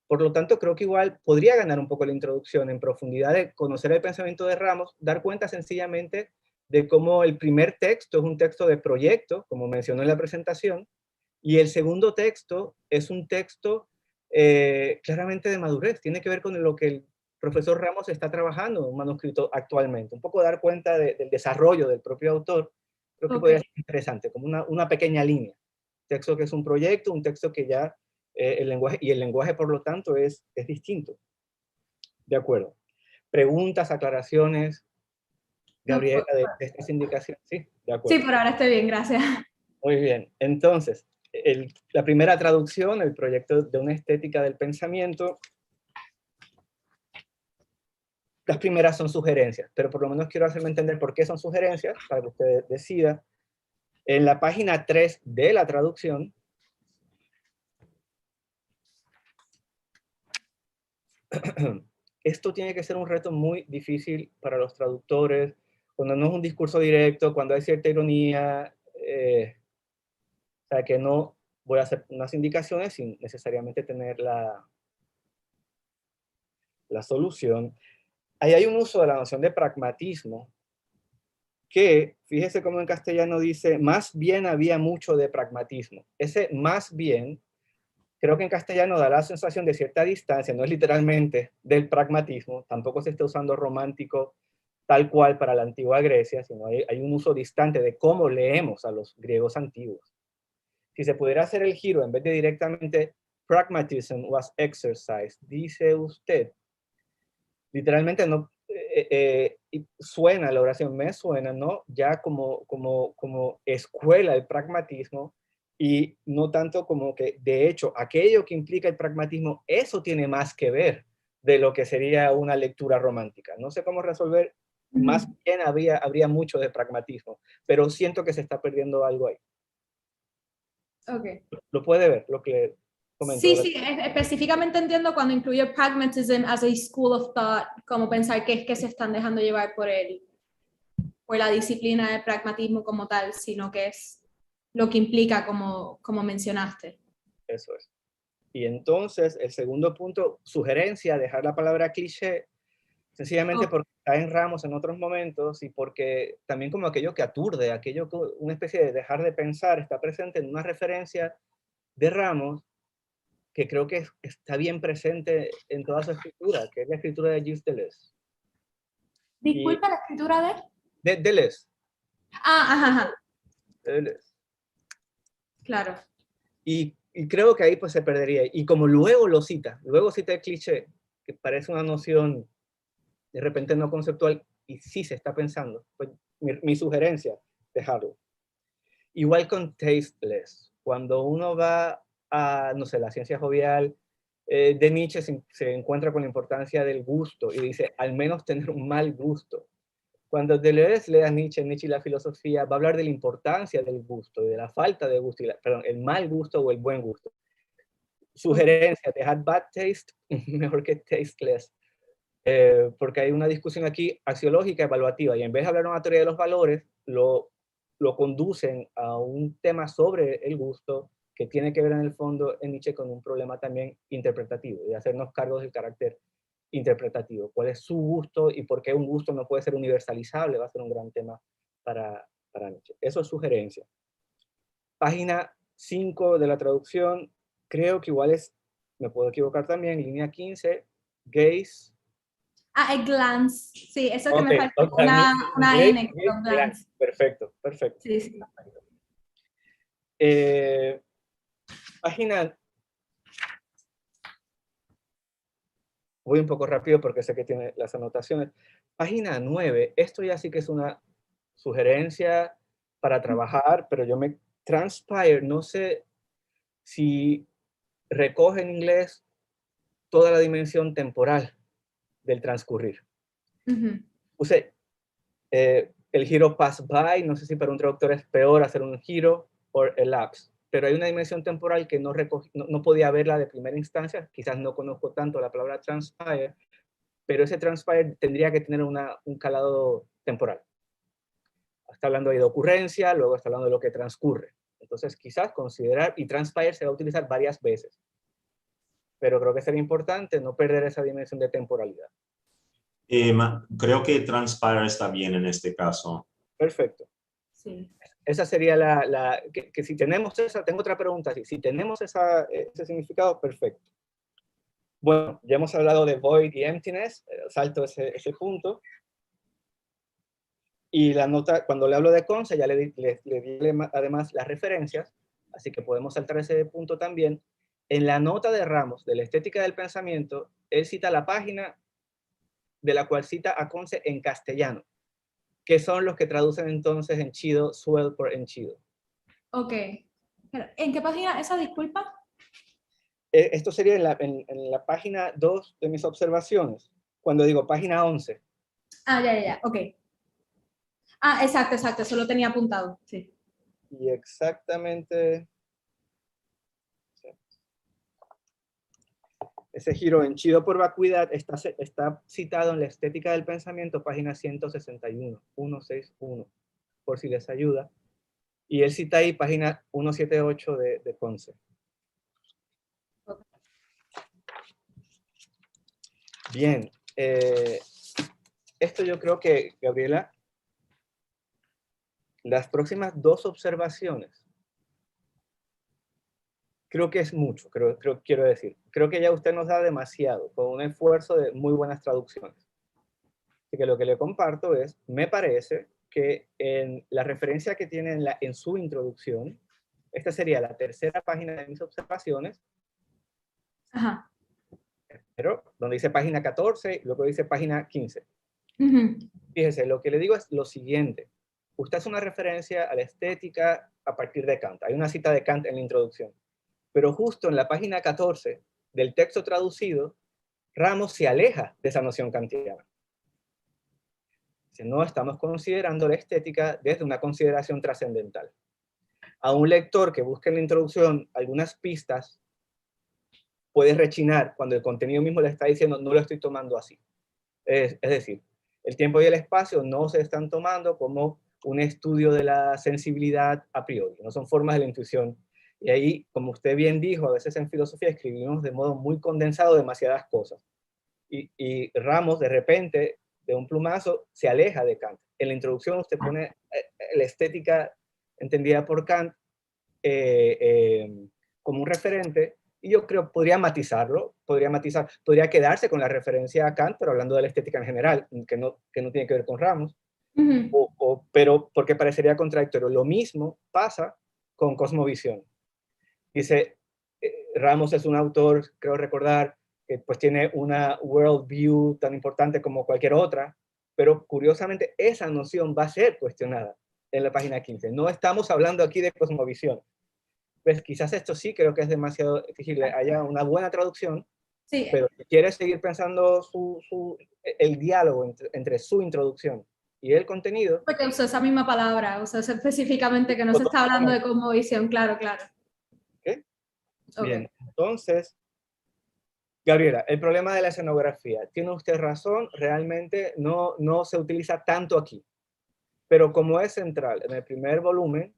Por lo tanto, creo que igual podría ganar un poco la introducción en profundidad de conocer el pensamiento de Ramos, dar cuenta sencillamente de cómo el primer texto es un texto de proyecto, como mencionó en la presentación, y el segundo texto es un texto claramente de madurez, tiene que ver con lo que el profesor Ramos está trabajando en un manuscrito actualmente, un poco dar cuenta del desarrollo del propio autor, creo que podría ser interesante, como una pequeña línea. Texto que es un proyecto, un texto que ya el lenguaje, por lo tanto, es distinto. De acuerdo. Preguntas, aclaraciones, Gabriela, de estas indicaciones. Sí, de acuerdo. Sí, por ahora estoy bien, gracias. Muy bien. Entonces, la primera traducción, el proyecto de una estética del pensamiento. Las primeras son sugerencias, pero por lo menos quiero hacerme entender por qué son sugerencias, para que usted decida. En la página 3 de la traducción, esto tiene que ser un reto muy difícil para los traductores, cuando no es un discurso directo, cuando hay cierta ironía, o sea, que no voy a hacer unas indicaciones sin necesariamente tener la solución. Ahí hay un uso de la noción de pragmatismo, que, fíjese cómo en castellano dice, más bien había mucho de pragmatismo. Ese más bien, creo que en castellano da la sensación de cierta distancia, no es literalmente del pragmatismo, tampoco se está usando romántico tal cual para la antigua Grecia, sino hay un uso distante de cómo leemos a los griegos antiguos. Si se pudiera hacer el giro, en vez de directamente pragmatism was exercised, dice usted, literalmente no, suena la oración, me suena, ¿no? Ya como escuela el pragmatismo, y no tanto como que, de hecho, aquello que implica el pragmatismo, eso tiene más que ver de lo que sería una lectura romántica. No sé cómo resolver, más bien habría mucho de pragmatismo, pero siento que se está perdiendo algo ahí. Okay. Lo puede ver, lo que comentó. Sí, sí, específicamente entiendo cuando incluye pragmatism as a school of thought, como pensar que es que se están dejando llevar por la disciplina del pragmatismo como tal, sino que es lo que implica como mencionaste. Eso es. Y entonces, el segundo punto, sugerencia, dejar la palabra cliché, sencillamente porque está en Ramos en otros momentos y porque también como aquello que aturde, aquello que una especie de dejar de pensar está presente en una referencia de Ramos que creo que está bien presente en toda su escritura, que es la escritura de Gilles Deleuze. Disculpa, la escritura de Deleuze. Ajá. Deleuze. Claro. Y creo que ahí pues se perdería. Y como luego cita el cliché, que parece una noción de repente no conceptual, y sí se está pensando, pues mi sugerencia, dejarlo. Igual con tasteless, cuando uno va a, no sé, la ciencia jovial, de Nietzsche se encuentra con la importancia del gusto, y dice, al menos tener un mal gusto. Cuando Deleuze lee a Nietzsche y la filosofía, va a hablar de la importancia del gusto, de la falta de gusto, perdón, el mal gusto o el buen gusto. Sugerencia, dejar bad taste, mejor que tasteless. Porque hay una discusión aquí axiológica, evaluativa, y en vez de hablar de una teoría de los valores, lo conducen a un tema sobre el gusto que tiene que ver en el fondo en Nietzsche con un problema también interpretativo, de hacernos cargo del carácter interpretativo. ¿Cuál es su gusto y por qué un gusto no puede ser universalizable? Va a ser un gran tema para Nietzsche. Eso es sugerencia. Página 5 de la traducción, creo que igual es, me puedo equivocar también, línea 15, gaze. El glance. Sí, eso que Okay, me falta. Una N, glance. Perfecto. Sí. Página. Voy un poco rápido porque sé que tiene las anotaciones. Página 9, esto ya sí que es una sugerencia para trabajar, pero yo me transpire, no sé si recoge en inglés toda la dimensión temporal del transcurrir. Puse el giro pass by, no sé si para un traductor es peor hacer un giro o elapse, pero hay una dimensión temporal que no podía verla de primera instancia, quizás no conozco tanto la palabra transpire, pero ese transpire tendría que tener un calado temporal. está hablando ahí de ocurrencia, luego está hablando de lo que transcurre. Entonces, quizás considerar, y transpire se va a utilizar varias veces. Pero creo que sería importante no perder esa dimensión de temporalidad. Creo que transpire está bien en este caso. Perfecto. Sí. Esa sería que si tenemos esa, tengo otra pregunta, si tenemos ese significado, perfecto. Bueno, ya hemos hablado de void y emptiness, salto ese punto. Y la nota, cuando le hablo de conce, ya le di además las referencias, así que podemos saltar ese punto también. En la nota de Ramos, de la estética del pensamiento, él cita la página de la cual cita a Conce en castellano, que son los que traducen entonces henchido, swell por henchido. Ok. ¿En qué página esa, disculpa? Esto sería en la página 2 de mis observaciones, cuando digo página 11. Ah, ya, ok. Ah, exacto, eso lo tenía apuntado, sí. Y exactamente... Ese giro henchido por vacuidad está citado en la estética del pensamiento, página 161, 161, por si les ayuda. Y él cita ahí página 178 de Conce. Okay. Bien, esto yo creo que, Gabriela, las próximas 2 observaciones, creo que es mucho, quiero decir. Creo que ya usted nos da demasiado, con un esfuerzo de muy buenas traducciones. Así que lo que le comparto es, me parece que en la referencia que tiene en su introducción, esta sería la tercera página de mis observaciones, Ajá. pero donde dice página 14, y luego dice página 15. Fíjese, lo que le digo es lo siguiente. Usted hace una referencia a la estética a partir de Kant. Hay una cita de Kant en la introducción. Pero justo en la página 14 del texto traducido, Ramos se aleja de esa noción kantiana. No estamos considerando la estética desde una consideración trascendental. A un lector que busque en la introducción algunas pistas, puede rechinar cuando el contenido mismo le está diciendo no lo estoy tomando así. Es decir, el tiempo y el espacio no se están tomando como un estudio de la sensibilidad a priori, no son formas de la intuición. Y ahí, como usted bien dijo, a veces en filosofía escribimos de modo muy condensado demasiadas cosas. Y Ramos, de repente, de un plumazo, se aleja de Kant. En la introducción usted pone la estética entendida por Kant como un referente, y yo creo podría matizarlo, podría quedarse con la referencia a Kant, pero hablando de la estética en general, que no tiene que ver con Ramos, pero porque parecería contradictorio. Lo mismo pasa con cosmovisión. Dice, Ramos es un autor, creo recordar, que pues tiene una world view tan importante como cualquier otra, pero curiosamente esa noción va a ser cuestionada en la página 15. No estamos hablando aquí de cosmovisión. Pues quizás esto sí creo que es demasiado exigible. Haya una buena traducción, Sí. pero si quiere seguir pensando el diálogo entre su introducción y el contenido. Porque usó esa misma palabra, usó específicamente que no se está hablando de cosmovisión, claro. ¿Okay? Bien, entonces, Gabriela, el problema de la escenografía. Tiene usted razón, realmente no se utiliza tanto aquí. Pero como es central en el primer volumen,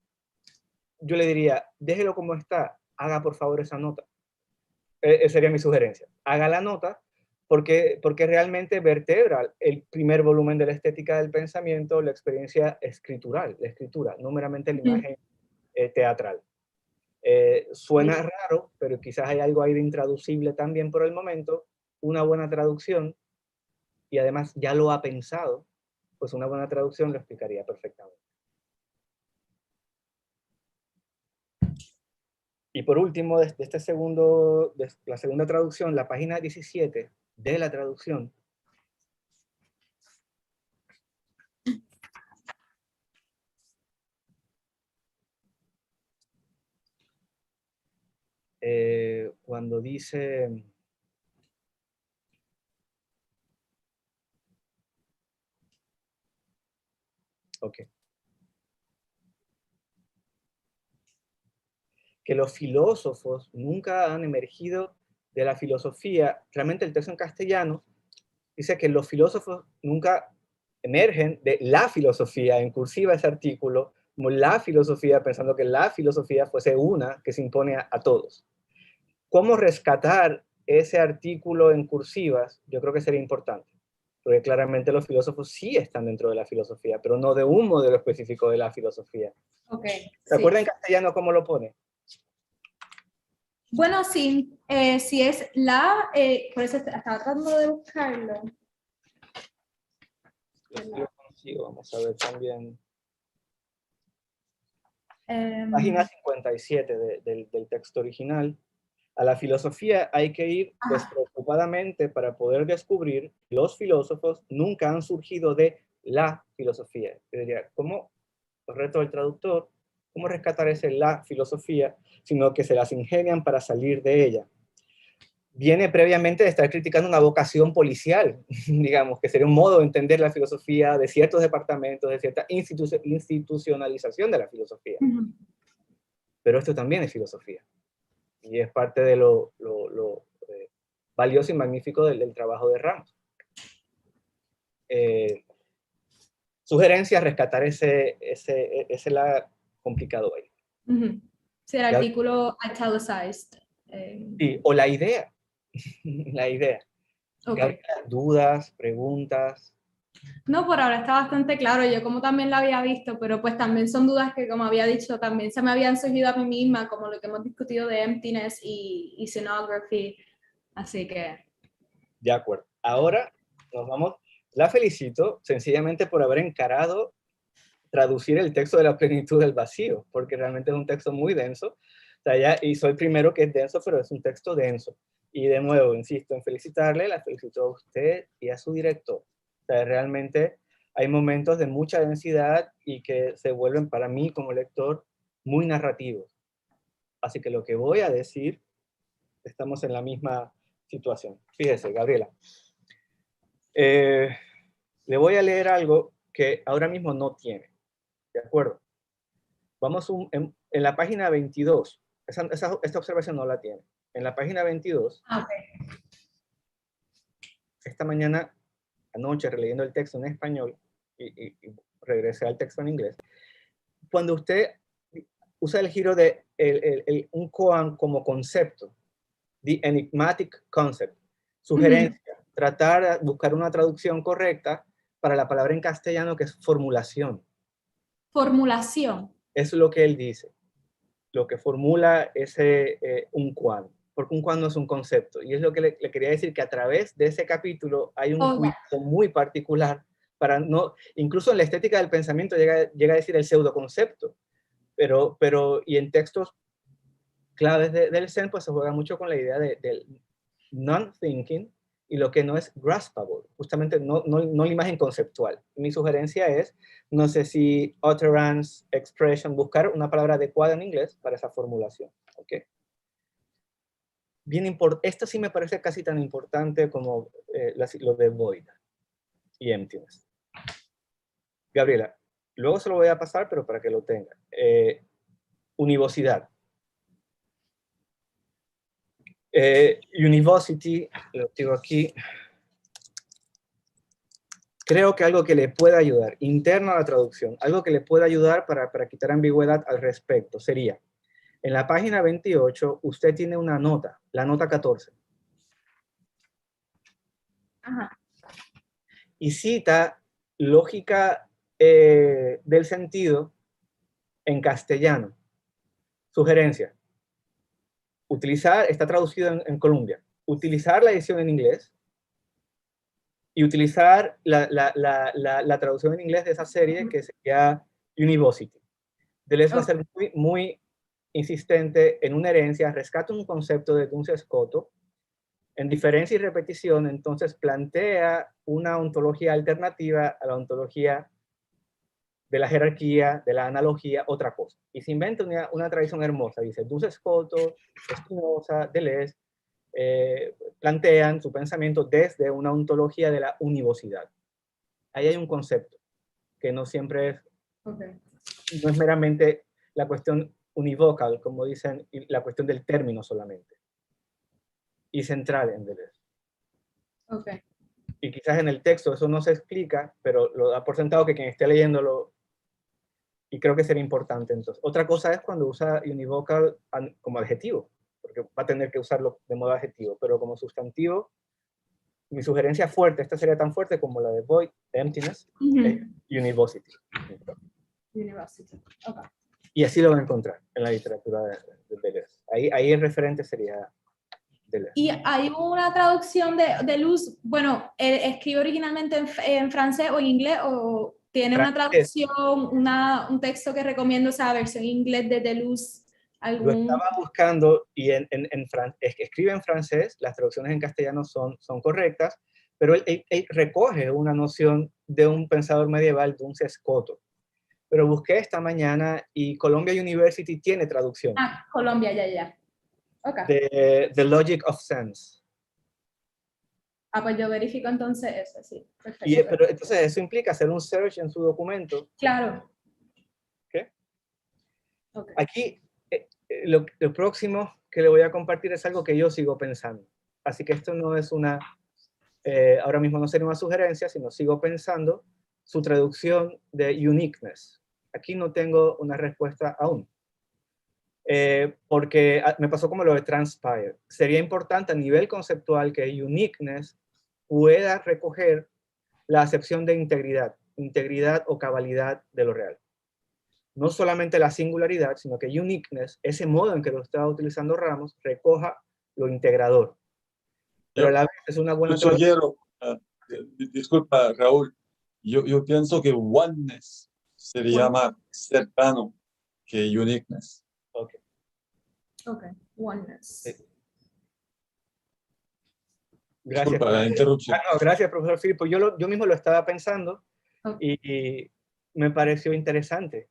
yo le diría, déjelo como está, haga por favor esa nota. Sería mi sugerencia. Haga la nota porque realmente vertebra el primer volumen de la estética del pensamiento, la experiencia escritural, la escritura, no meramente la imagen teatral. Suena raro, pero quizás hay algo ahí de intraducible también por el momento. Una buena traducción, y además ya lo ha pensado, pues una buena traducción lo explicaría perfectamente. Y por último, de la segunda traducción, la página 17 de la traducción, cuando dice, que los filósofos nunca han emergido de la filosofía. Realmente el texto en castellano dice que los filósofos nunca emergen de la filosofía, en cursiva ese artículo, como la filosofía, pensando que la filosofía fuese una que se impone a todos. ¿Cómo rescatar ese artículo en cursivas? Yo creo que sería importante, porque claramente los filósofos sí están dentro de la filosofía, pero no de un modelo específico de la filosofía. Okay, ¿Se acuerdan en castellano cómo lo pone? Bueno, sí, si es la, por eso estaba tratando de buscarlo. Yo lo consigo, vamos a ver también. Página 57 del texto original. A la filosofía hay que ir despreocupadamente para poder descubrir que los filósofos nunca han surgido de la filosofía. Yo diría, ¿cómo, el reto del traductor, cómo rescatar ese la filosofía, sino que se las ingenian para salir de ella? Viene previamente de estar criticando una vocación policial, digamos, que sería un modo de entender la filosofía de ciertos departamentos, de cierta institucionalización de la filosofía. Pero esto también es filosofía. Y es parte de lo valioso y magnífico del trabajo de Ramos. Sugerencia, rescatar ese la complicado ahí. Sí, el artículo italicized. Sí, o la idea. La idea. Okay. Dudas, preguntas. No, por ahora está bastante claro. Yo como también lo había visto, pero pues también son dudas que, como había dicho, también se me habían surgido a mí misma, como lo que hemos discutido de emptiness y scenography. Así que... De acuerdo. Ahora nos vamos. La felicito sencillamente por haber encarado traducir el texto de la plenitud del vacío, porque realmente es un texto muy denso. O sea, y soy el primero que es denso, pero es un texto denso. Y de nuevo, insisto en felicitarle, la felicito a usted y a su director. O sea, realmente hay momentos de mucha densidad y que se vuelven para mí como lector muy narrativos. Así que lo que voy a decir, estamos en la misma situación. Fíjese, Gabriela. Le voy a leer algo que ahora mismo no tiene. ¿De acuerdo? Vamos en la página 22. Esta observación no la tiene. En la página 22, Okay. esta mañana, anoche, releyendo el texto en español y regresé al texto en inglés, cuando usted usa el giro de un koan como concepto, the enigmatic concept, sugerencia, tratar de buscar una traducción correcta para la palabra en castellano que es formulación. Formulación. Es lo que él dice. Lo que formula ese un koan, porque un koan no es un concepto. Y es lo que le quería decir, que a través de ese capítulo hay un cuidado muy particular para no, incluso en la estética del pensamiento llega a decir el pseudoconcepto, pero y en textos claves del Zen, pues se juega mucho con la idea del non-thinking y lo que no es graspable, justamente no la imagen conceptual. Mi sugerencia es, no sé si utterance, expression, buscar una palabra adecuada en inglés para esa formulación. ¿Okay? Esto sí me parece casi tan importante como lo de void y emptiness. Gabriela, luego se lo voy a pasar, pero para que lo tenga. Univocidad. University, lo digo aquí, creo que algo que le pueda ayudar, interno a la traducción, algo que le pueda ayudar para quitar ambigüedad al respecto, sería, en la página 28, usted tiene una nota, la nota 14. Ajá. Y cita lógica del sentido en castellano. Sugerencia. Está traducido en Colombia. Utilizar la edición en inglés y utilizar la traducción en inglés de esa serie que sería University. Deleuze va a ser muy insistente en una herencia, rescata un concepto de Duns Scoto, en diferencia y repetición, entonces plantea una ontología alternativa a la ontología de la jerarquía, de la analogía, otra cosa. Y se inventa una tradición hermosa, dice Duns Scoto, Spinoza, Deleuze, plantean su pensamiento desde una ontología de la univocidad. Ahí hay un concepto que no siempre es, no es meramente la cuestión univocal, como dicen, la cuestión del término solamente. Y central en Deleuze. y quizás en el texto eso no se explica, pero lo da por sentado que quien esté leyéndolo, y creo que sería importante entonces. Otra cosa es cuando usa univocal como adjetivo, porque va a tener que usarlo de modo adjetivo, pero como sustantivo, mi sugerencia fuerte, esta sería tan fuerte como la de void, de emptiness, es univocity. University. Okay. Y así lo va a encontrar en la literatura de Deleuze. Ahí el referente sería Deleuze. Y hay una traducción de Luz, bueno, ¿escribe originalmente en francés o en inglés o tiene una traducción, un texto que recomiendo, esa versión en inglés de Deleuze? Lo estaba buscando y es que escribe en francés, las traducciones en castellano son correctas, pero él recoge una noción de un pensador medieval, de un Sescoto. Pero busqué esta mañana y Columbia University tiene traducción. Ah, Colombia, ya. Okay. De The Logic of Sense. Ah, pues yo verifico entonces eso, sí. Perfecto. Pero entonces eso implica hacer un search en su documento. Claro. ¿Qué? Okay. Aquí, lo próximo que le voy a compartir es algo que yo sigo pensando. Así que esto no es ahora mismo no sería una sugerencia, sino sigo pensando su traducción de uniqueness. Aquí no tengo una respuesta aún. Porque me pasó como lo de transpire. Sería importante a nivel conceptual que uniqueness pueda recoger la acepción de integridad o cabalidad de lo real. No solamente la singularidad, sino que uniqueness, ese modo en que lo está utilizando Ramos, recoja lo integrador. Pero a la vez es una buena... Yo sugiero, disculpa Raúl, yo pienso que oneness sería más cercano que uniqueness. Ok, oneness. Sí. Gracias. Disculpa la interrupción. No, gracias, profesor Philippe. Yo mismo lo estaba pensando y me pareció interesante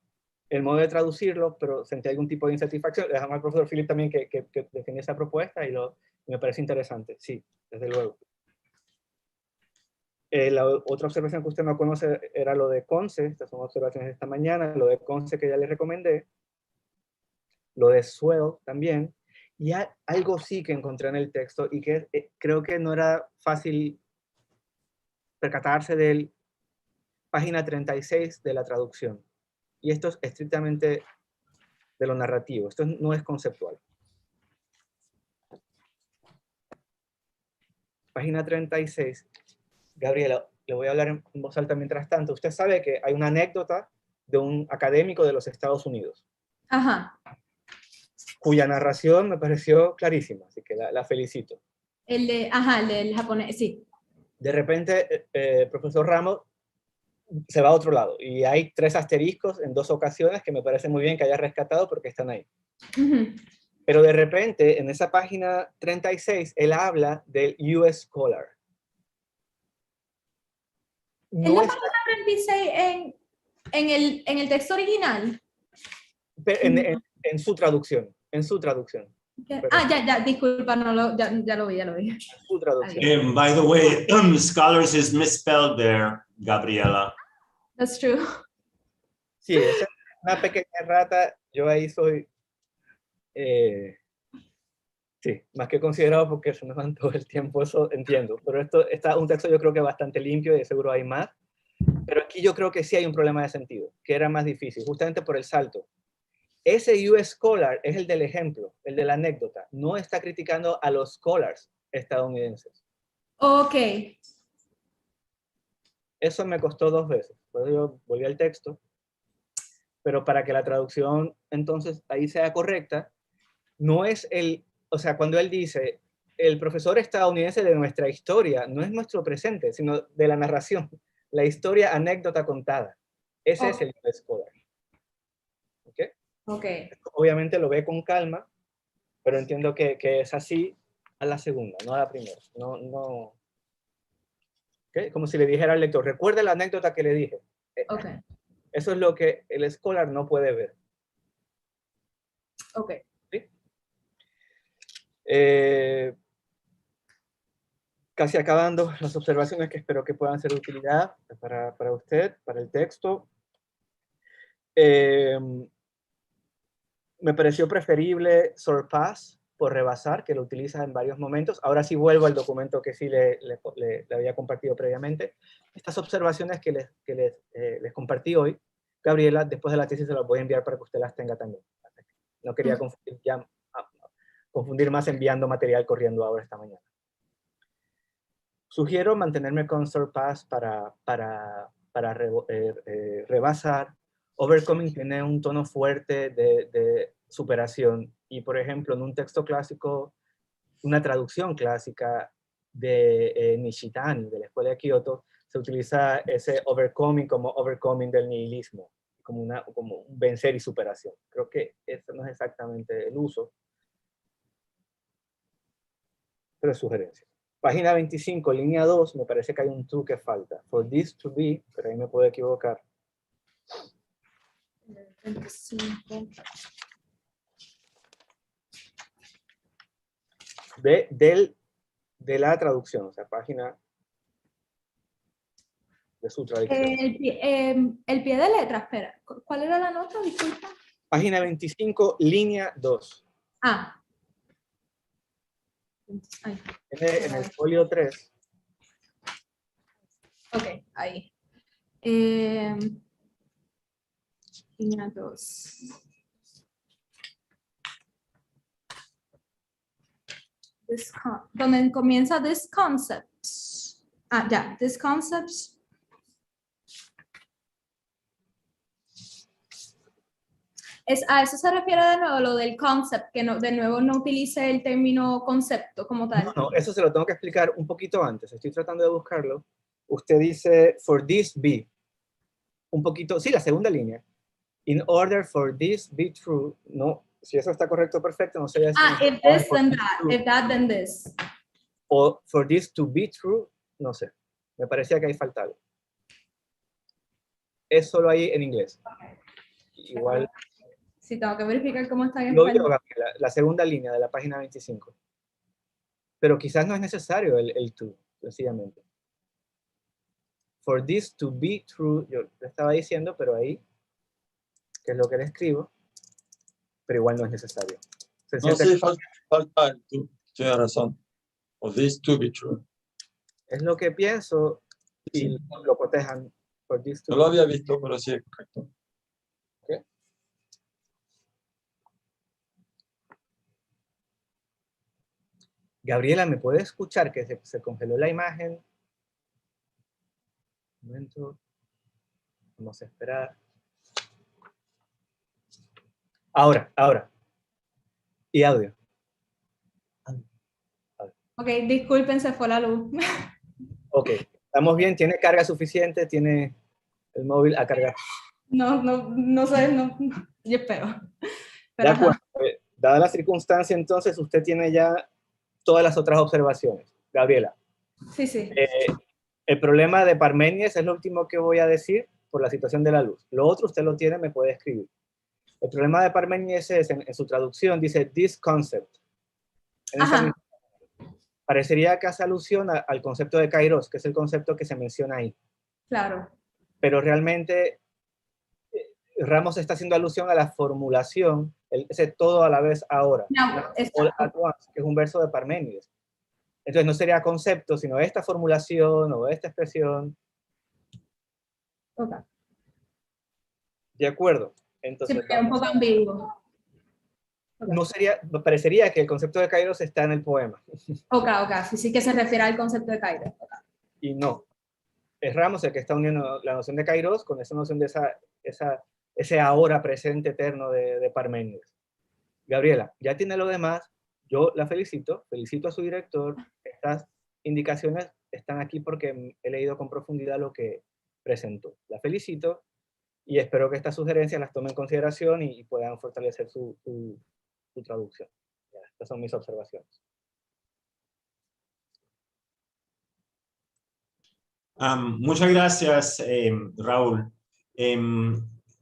el modo de traducirlo, pero sentí algún tipo de insatisfacción. Le dejamos al profesor Philippe también que define esa propuesta y me parece interesante. Sí, desde luego. La otra observación que usted no conoce era lo de Conce. Estas son observaciones de esta mañana. Lo de Conce que ya le recomendé. Lo de Swell también. Y algo sí que encontré en el texto y que creo que no era fácil percatarse de él. Página 36 de la traducción. Y esto es estrictamente de lo narrativo. Esto no es conceptual. Página 36. Gabriela, le voy a hablar en voz alta mientras tanto. Usted sabe que hay una anécdota de un académico de los Estados Unidos. Ajá. Cuya narración me pareció clarísima, así que la felicito. El del japonés, sí. De repente, profesor Ramos se va a otro lado y hay 3 asteriscos en 2 ocasiones que me parece muy bien que haya rescatado porque están ahí. Pero de repente, en esa página 36, él habla del US Scholar. ¿En la página 36 en el texto original? En su traducción. En su traducción. Ya, disculpa, no, ya lo vi. En su traducción. By the way, scholars is misspelled there, Gabriela. That's true. Sí, esa es una pequeña rata. Yo ahí soy, sí, más que considerado porque se me van todo el tiempo, eso entiendo. Pero esto está un texto yo creo que bastante limpio y de seguro hay más. Pero aquí yo creo que sí hay un problema de sentido, que era más difícil, justamente por el salto. Ese US Scholar es el del ejemplo, el de la anécdota. No está criticando a los scholars estadounidenses. Ok. Eso me costó 2 veces. Por eso yo volví al texto. Pero para que la traducción entonces ahí sea correcta, no es o sea, cuando él dice, el profesor estadounidense de nuestra historia, no es nuestro presente, sino de la narración, la historia anécdota contada. Ese es el US Scholar. ¿Ok? Ok. Obviamente lo ve con calma, pero entiendo que es así a la segunda, no a la primera. No. ¿Okay? Como si le dijera al lector, recuerda la anécdota que le dije. Okay. Eso es lo que el scholar no puede ver. Ok. ¿Sí? Casi acabando las observaciones que espero que puedan ser de utilidad para usted, para el texto. Me pareció preferible surpass, por rebasar, que lo utiliza en varios momentos. Ahora sí vuelvo al documento que sí le había compartido previamente. Estas observaciones que les compartí hoy, Gabriela, después de la tesis se las voy a enviar para que usted las tenga también. No quería confundir más enviando material corriendo ahora esta mañana. Sugiero mantenerme con surpass para rebasar. Overcoming tiene un tono fuerte de superación. Y, por ejemplo, en un texto clásico, una traducción clásica de Nishitani, de la escuela de Kioto, se utiliza ese overcoming como overcoming del nihilismo, como un vencer y superación. Creo que eso no es exactamente el uso, pero es sugerencia. Página 25, línea 2, me parece que hay un to que falta. For this to be, pero ahí me puedo equivocar. 25. De la traducción, o sea, página de su traducción. El pie de letra, espera. ¿Cuál era la nota? Disculpa. Página 25, línea 2. Ah. En el folio 3. Ok, ahí. Línea 2. Donde comienza this concept. Ah, ya, this concept. A eso se refiere de nuevo lo del concept, que no, de nuevo no utilice el término concepto como tal. No, eso se lo tengo que explicar un poquito antes. Estoy tratando de buscarlo. Usted dice, for this be. Un poquito, sí, la segunda línea. In order for this be true. No, si eso está correcto, perfecto. No sé. If this, then that. If that, then this. O for this to be true, no sé. Me parecía que ahí falta algo. Es solo ahí en inglés. Okay. Igual. Sí, tengo que verificar cómo está en Lo español. vio, la segunda línea de la página 25. Pero quizás no es necesario el to, sencillamente. For this to be true, yo le estaba diciendo, pero ahí, que es lo que le escribo, pero igual no es necesario. No, sí, falta el to, tiene razón. For this to be true. Es lo que pienso y Sí. lo cotejan. For this to No lo había visto, pero sí es correcto. ¿Okay? Gabriela, ¿me puede escuchar que se congeló la imagen? Un momento. Vamos a esperar. Ahora. Y audio. Ok, disculpen, se fue la luz. Ok, estamos bien, tiene carga suficiente, tiene el móvil a cargar. No sé, yo espero. De acuerdo. Dada la circunstancia, entonces, usted tiene ya todas las otras observaciones. Gabriela. Sí. El problema de Parménides es lo último que voy a decir por la situación de la luz. Lo otro usted lo tiene, me puede escribir. El problema de Parménides es, en su traducción, dice this concept. Parecería que hace alusión al concepto de kairos, que es el concepto que se menciona ahí. Claro. Pero realmente Ramos está haciendo alusión a la formulación, ese todo a la vez ahora, all at once, que es un verso de Parménides. Entonces no sería concepto, sino esta formulación o esta expresión. Okay. De acuerdo. Entonces, sí, un poco ambiguo. Okay. No sería, parecería que el concepto de kairos está en el poema. Ok, sí que se refiere al concepto de kairos. Okay. Y no. Es Ramos el que está uniendo la noción de kairos con esa noción de ese ahora presente eterno de Parménides. Gabriela, ya tiene lo demás. Yo la felicito a su director. Estas indicaciones están aquí porque he leído con profundidad lo que presentó. La felicito y espero que estas sugerencias las tome en consideración y puedan fortalecer su traducción. Ya, estas son mis observaciones. Muchas gracias, Raúl.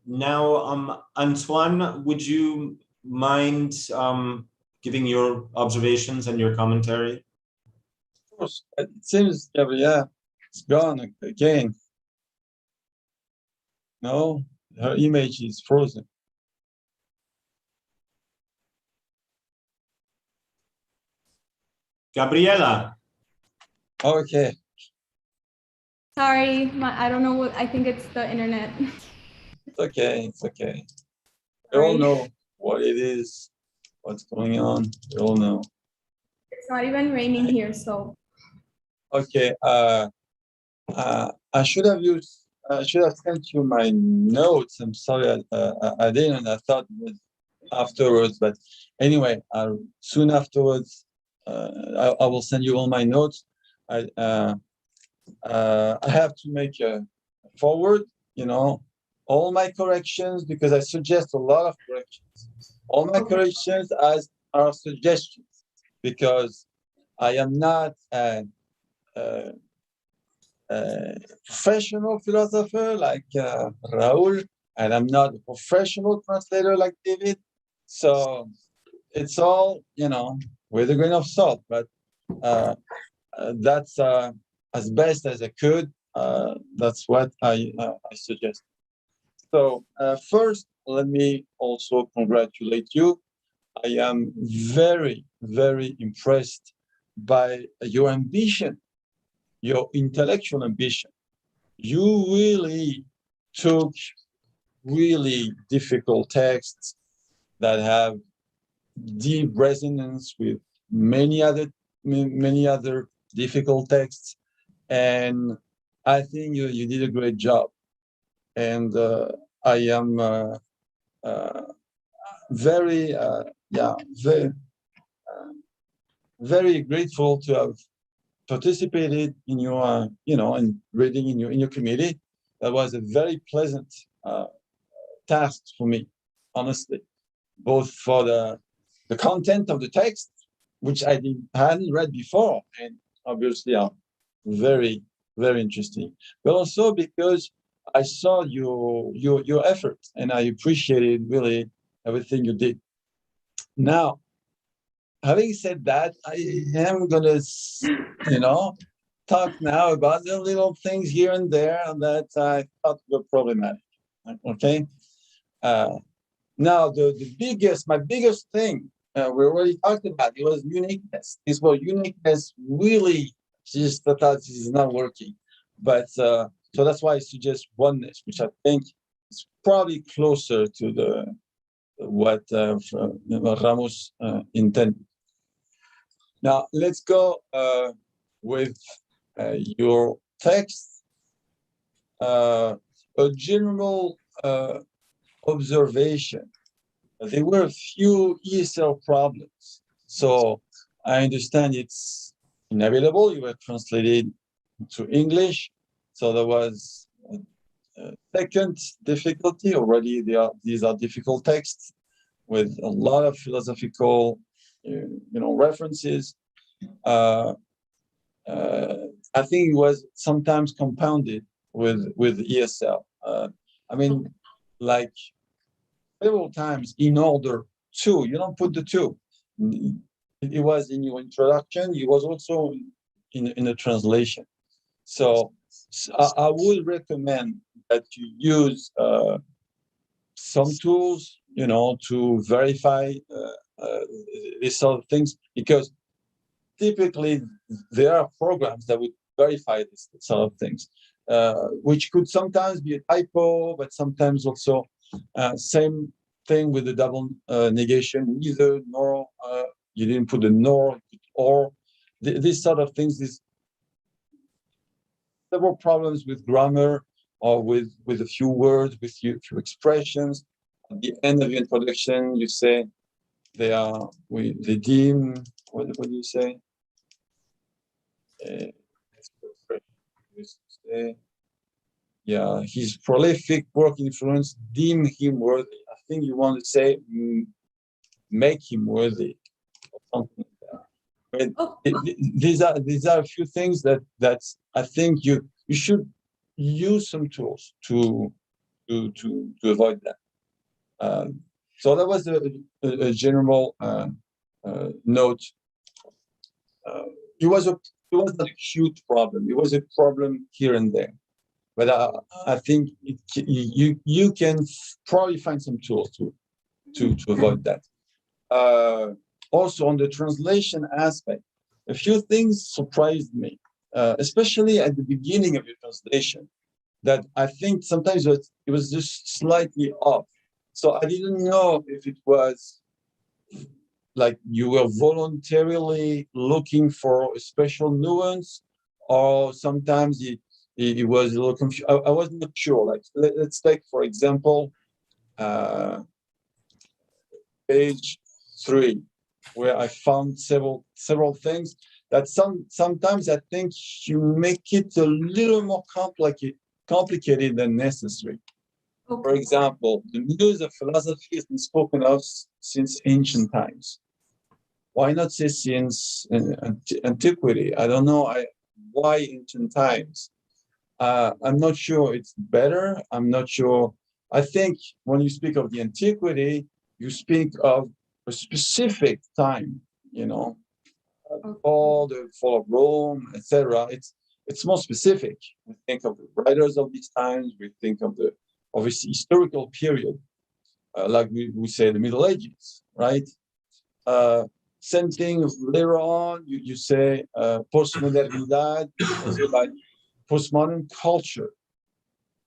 Now, Antoine, would you mind giving your observations and your commentary? Of course, it seems Gabriela is gone again. No, her image is frozen. Gabriela. Okay. Sorry, I don't know what, I think it's the internet. It's okay. It's okay. We all know what it is, what's going on. We all know. It's not even raining here, so. Okay. I should have sent you my notes. I'm sorry, I didn't. I thought it was afterwards, but anyway, soon afterwards, I will send you all my notes. I have to make a forward, all my corrections, because I suggest a lot of corrections. All my corrections are suggestions, because I am not a professional philosopher like Raúl, and I'm not a professional translator like David. So it's all, with a grain of salt, but that's as best as I could. That's what I suggest. So first, let me also congratulate you. I am very, very impressed by your ambition, your intellectual ambition. You really took really difficult texts that have deep resonance with many other difficult texts, and I think you did a great job. And I am very very grateful to have participated in your in reading in your committee. That was a very pleasant task for me, honestly, both for the content of the text, which I hadn't read before, and obviously are very, very interesting, but also because I saw your effort, and I appreciated really everything you did. Now, having said that, I am gonna, talk now about the little things here and there that I thought were problematic. Okay. Now, my biggest thing we already talked about, it was uniqueness. This word uniqueness really just thought this is not working, but so that's why I suggest oneness, which I think is probably closer to what Ramos intended. Now let's go with your text. A general observation. There were a few ESL problems, so I understand it's inevitable. You were translated to English, so there was a second difficulty already. These are difficult texts with a lot of philosophical, references. I think it was sometimes compounded with ESL. I mean, like several times in order to, you don't put the two. It was in your introduction. It was also in the translation. So I would recommend that you use some tools, to verify these sort of things, because typically there are programs that would verify this sort of things, which could sometimes be a typo, but sometimes also same thing with the double negation, neither nor, you didn't put the nor, or these sort of things. These several problems with grammar, or with a few words, with a few expressions. At the end of the introduction, you say they deem, what do you say? Yeah, his prolific work influence deem him worthy. I think you want to say make him worthy, or something like that. These are a few things that I think you should use some tools to avoid that. So that was a general note. It was not a huge problem. It was a problem here and there, but I think you can probably find some tools to avoid that. Also, on the translation aspect, a few things surprised me, especially at the beginning of your translation, that I think sometimes it was just slightly off. So I didn't know if it was like you were voluntarily looking for a special nuance, or sometimes it was a little confused. I was not sure. Like, let's take, for example, page 3, where I found several things that sometimes I think you make it a little more complicated than necessary. Okay. For example, the muse of philosophy has been spoken of since ancient times. Why not say since antiquity? I don't know why ancient times. I'm not sure it's better. I'm not sure. I think when you speak of the antiquity, you speak of a specific time, you know, all the fall of Rome, etc. It's more specific. We think of the writers of these times. We think of the obviously historical period, like we say the Middle Ages, right? Same thing later on. You say postmodernidad, also like postmodern culture.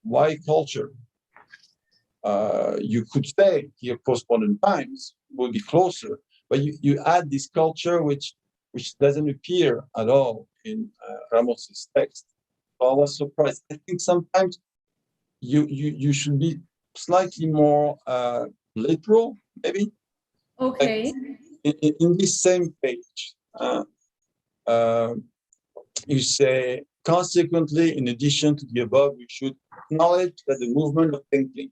Why culture? You could say here postmodern times will be closer, but you add this culture which doesn't appear at all in Ramos's text. So I was surprised. I think sometimes you should be slightly more literal, maybe. Okay. Like in this same page, you say, consequently, in addition to the above, we should acknowledge that the movement of thinking.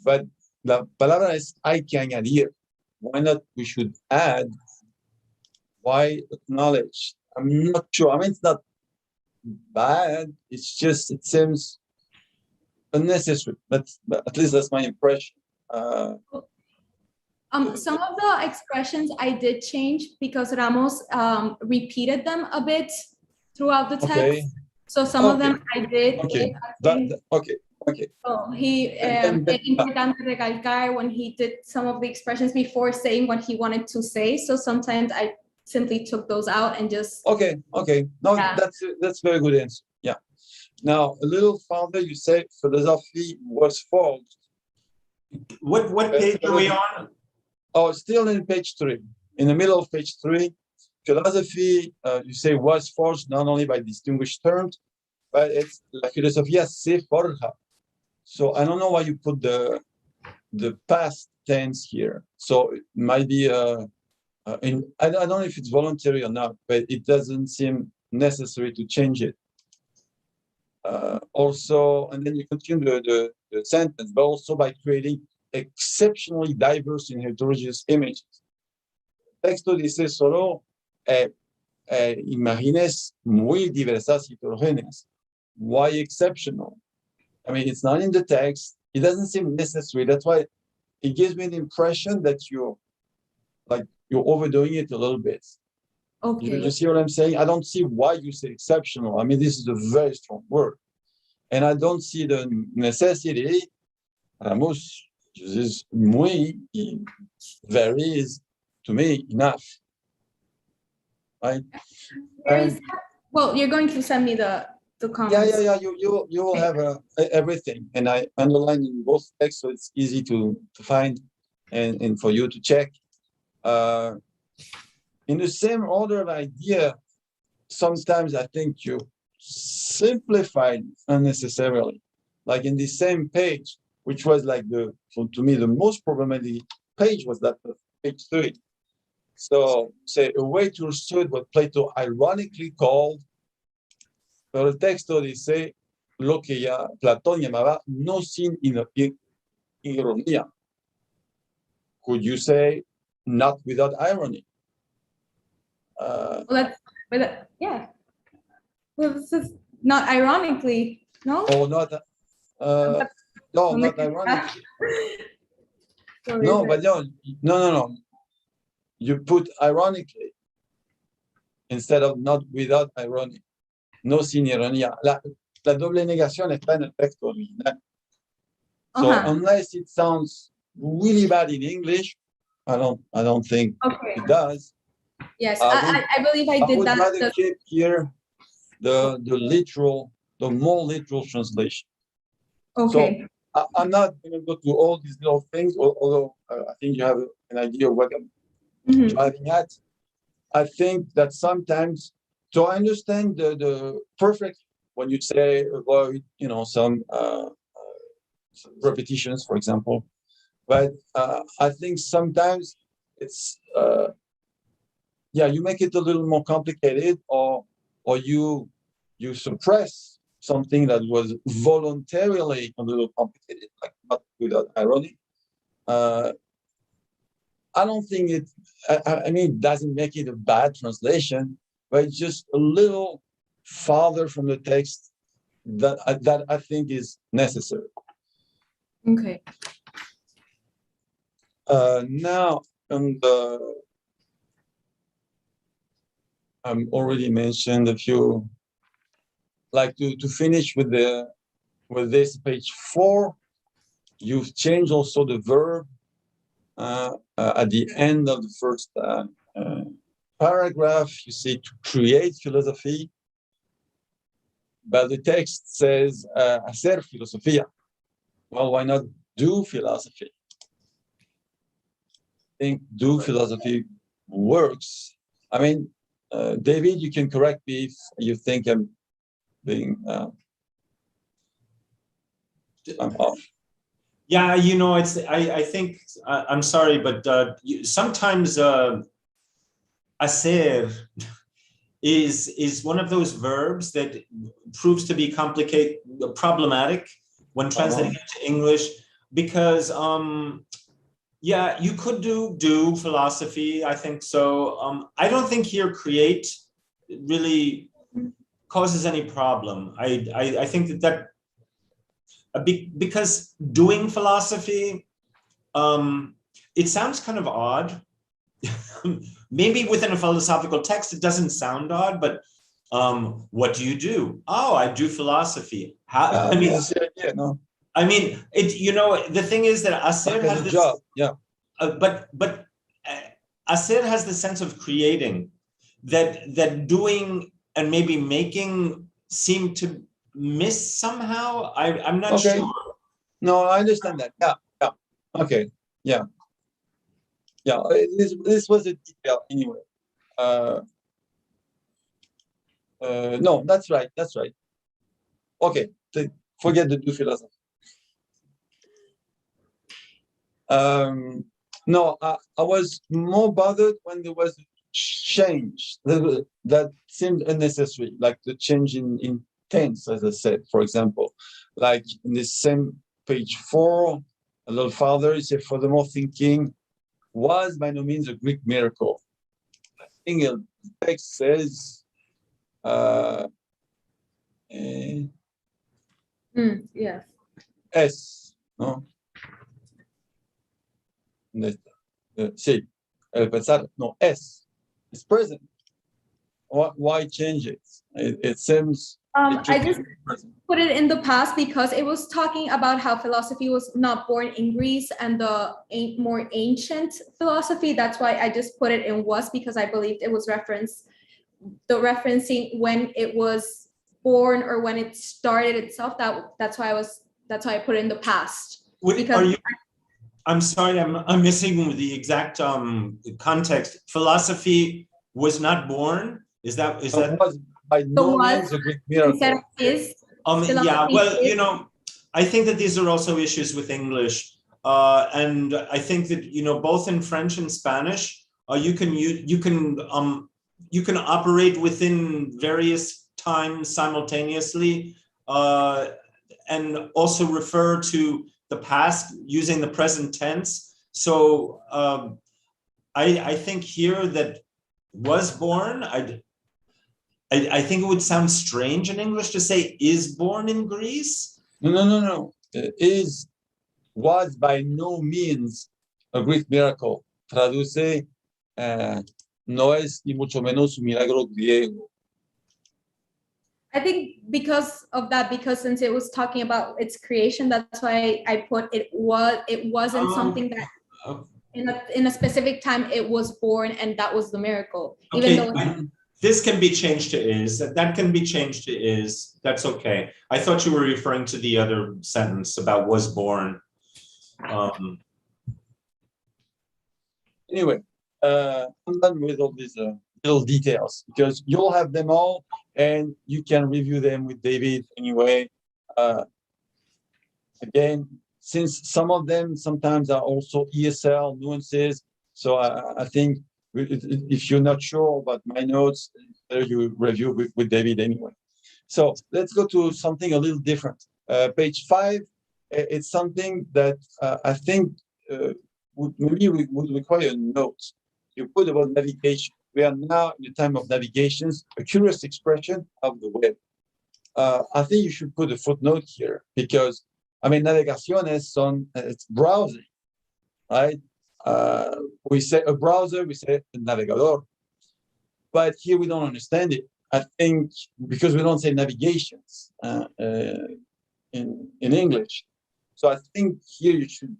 But la palabra es hay que añadir. Why not? We should add. Why acknowledge? I'm not sure. I mean, it's not bad. It's just, it seems unnecessary. But at least that's my impression. Some of the expressions I did change because Ramos repeated them a bit throughout the text. Okay. So some of them I did. Okay. Okay. So he importante recalcar when he did some of the expressions before saying what he wanted to say. So sometimes I simply took those out and just. Okay. No, yeah. That's very good answer. Yeah. Now a little further, you say philosophy was forged. What page are we on? Oh, still in page 3. In the middle of page 3, philosophy, you say was forged not only by distinguished terms, but it's la filosofía se forja. So I don't know why you put the past tense here. So it might be I don't know if it's voluntary or not, but it doesn't seem necessary to change it. Also, and then you continue the sentence, but also by creating exceptionally diverse and heterogeneous images. El texto dice solo imágenes muy diversas y heterogéneas. Why exceptional? I mean, it's not in the text. It doesn't seem necessary. That's why it gives me the impression that you're overdoing it a little bit. Okay. You see what I'm saying? I don't see why you say exceptional. I mean, this is a very strong word. And I don't see the necessity. Ramos uses muy, very is, to me, enough. Right? Well, you're going to send me the comments. Yeah. You will have everything, and I underline in both texts, so it's easy to find and for you to check. In the same order of idea, sometimes I think you simplified unnecessarily. Like in the same page, which was like to me the most problematic page was that page 3. So say a way to illustrate what Plato ironically called. Pero el texto dice lo que ya Platón llamaba no sin ironía. Could you say not without irony? Yeah. Well, this is not ironically, no? Oh, not. No, not ironically. No, but no. You put ironically instead of not without irony. No sin ironía. La doble negación está en el texto original. So unless it sounds really bad in English, I don't think it does. Yes, I believe I did would that. rather keep here the more literal translation. Okay. So I'm not going to go through all these little things, although I think you have an idea of what I'm driving at. I think that sometimes, so I understand the perfect when you say avoid, some repetitions, for example. But I think sometimes it's, you make it a little more complicated, or you suppress something that was voluntarily a little complicated, like not without irony. I don't think it, I mean, it doesn't make it a bad translation, but it's just a little farther from the text that I think is necessary. Okay. Now, I'm already mentioned a few, like to finish with this page 4, you've changed also the verb at the end of the first paragraph. You say to create philosophy, but the text says hacer filosofía. Well, why not do philosophy? I think do philosophy works. I mean, David, you can correct me if you think I'm being I'm off. Yeah, it's. I think I'm sorry, but sometimes hacer is one of those verbs that proves to be problematic when translating into English, because you could do philosophy. I think so. I don't think here create really causes any problem. I think that because doing philosophy, it sounds kind of odd. Maybe within a philosophical text, it doesn't sound odd, but what do you do? Oh, I do philosophy. I mean, yeah, no. I mean, the thing is that hacer has this job, yeah. But hacer has the sense of creating, that doing and maybe making seem to miss somehow. I'm not sure. No, I understand that. Yeah. Okay. Yeah. This was a detail anyway. No, that's right. Okay, forget the do philosophy. No, I was more bothered when there was a change that seemed unnecessary, like the change in tense, as I said, for example, like in the same page 4, a little farther, it said, furthermore, thinking was by no means a Greek miracle. I think the text says, yes. Es, ¿no? Sí, el pensar, no, es. It's present. Why change it? It seems... I just put it in the past because it was talking about how philosophy was not born in Greece and the more ancient philosophy. That's why I just put it in was, because I believed it was referencing when it was born or when it started itself. That's why I put it in the past. I'm sorry, I'm missing the exact context. Philosophy was not born. Is that? Was by no means a Greek miracle. Yeah, well, I think that these are also issues with English, and I think that both in French and Spanish, you can operate within various times simultaneously, and also refer to the past using the present tense. So I think here that was born. I think it would sound strange in English to say is born in Greece. No. Was by no means a Greek miracle. Traduce, no es ni mucho menos un milagro griego. I think because since it was talking about its creation, that's why I put it wasn't something that in a specific time it was born, and that was the miracle. Okay, Even though this can be changed to is, that can be changed to is, that's okay. I thought you were referring to the other sentence about was born. Anyway, I'm done with all these little details because you'll have them all and you can review them with David anyway. Again, since some of them sometimes are also ESL nuances, so I think if you're not sure about my notes, you review with David anyway. So let's go to something a little different. Page 5, it's something that I think maybe we would require a note. You put about navigation. We are now in the time of navigations, a curious expression of the web. I think you should put a footnote here because, I mean, navegaciones it's browsing, right? We say a browser, we say a navegador. But here we don't understand it. I think because we don't say navigations in English. So I think here you should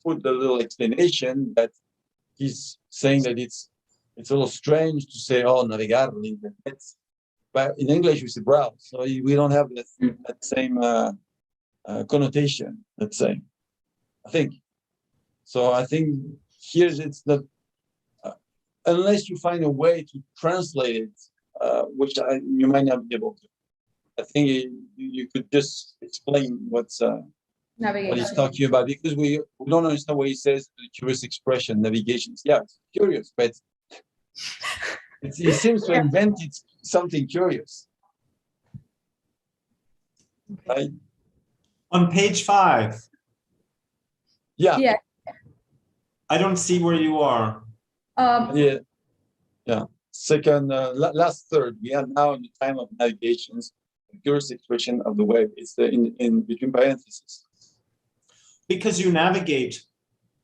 put a little explanation that he's saying that it's a little strange to say, oh, navegar, but in English we say browse. So we don't have that same connotation, let's say, I think. So I think here it's not, unless you find a way to translate it, which you might not be able to. I think you could just explain what he's talking about, because we don't understand what he says, the curious expression, navigations. Yeah, it's curious, but he seems to invent something curious. Right? On page 5. Yeah. Yeah. I don't see where you are. Yeah. Second, last third. We are now in the time of navigations, the curious expression of the web. It's in between parentheses. Because you navigate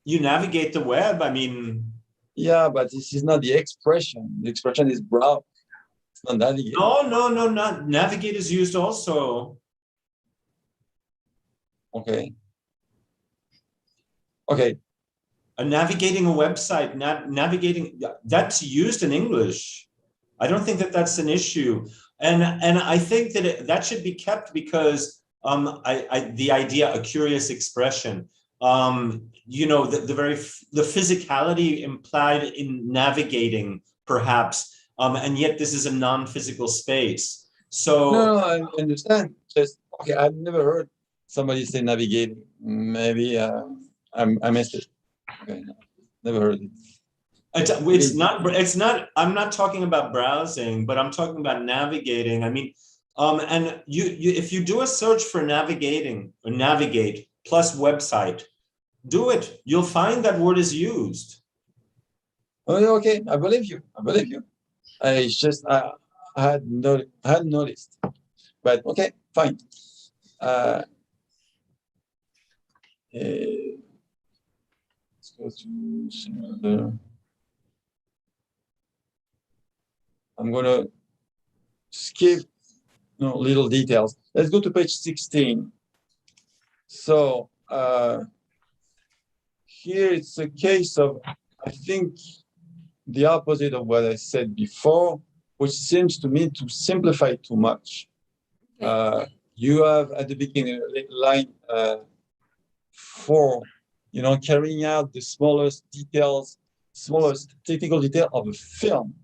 the web. I mean. Yeah, but this is not the expression. The expression is browse. It's not navigate. No, not navigate is used also. Okay. Navigating a website, navigating, that's used in English. I don't think that that's an issue, and I think that that should be kept because the idea, a curious expression, you know, the physicality implied in navigating, perhaps, and yet this is a non-physical space. So no, I understand. Just okay. I've never heard somebody say navigating. Maybe I missed it. Okay, no, never heard it. It's not. I'm not talking about browsing, but I'm talking about navigating. I mean, and you if you do a search for navigating or navigate plus website, do it. You'll find that word is used. Oh, okay. I believe you. It's just I hadn't noticed. But okay, fine. Let's go to some other. I'm gonna skip little details. Let's go to page 16. So here it's a case of, I think, the opposite of what I said before, which seems to me to simplify too much. You have at the beginning, line 4, carrying out the smallest technical detail of a film.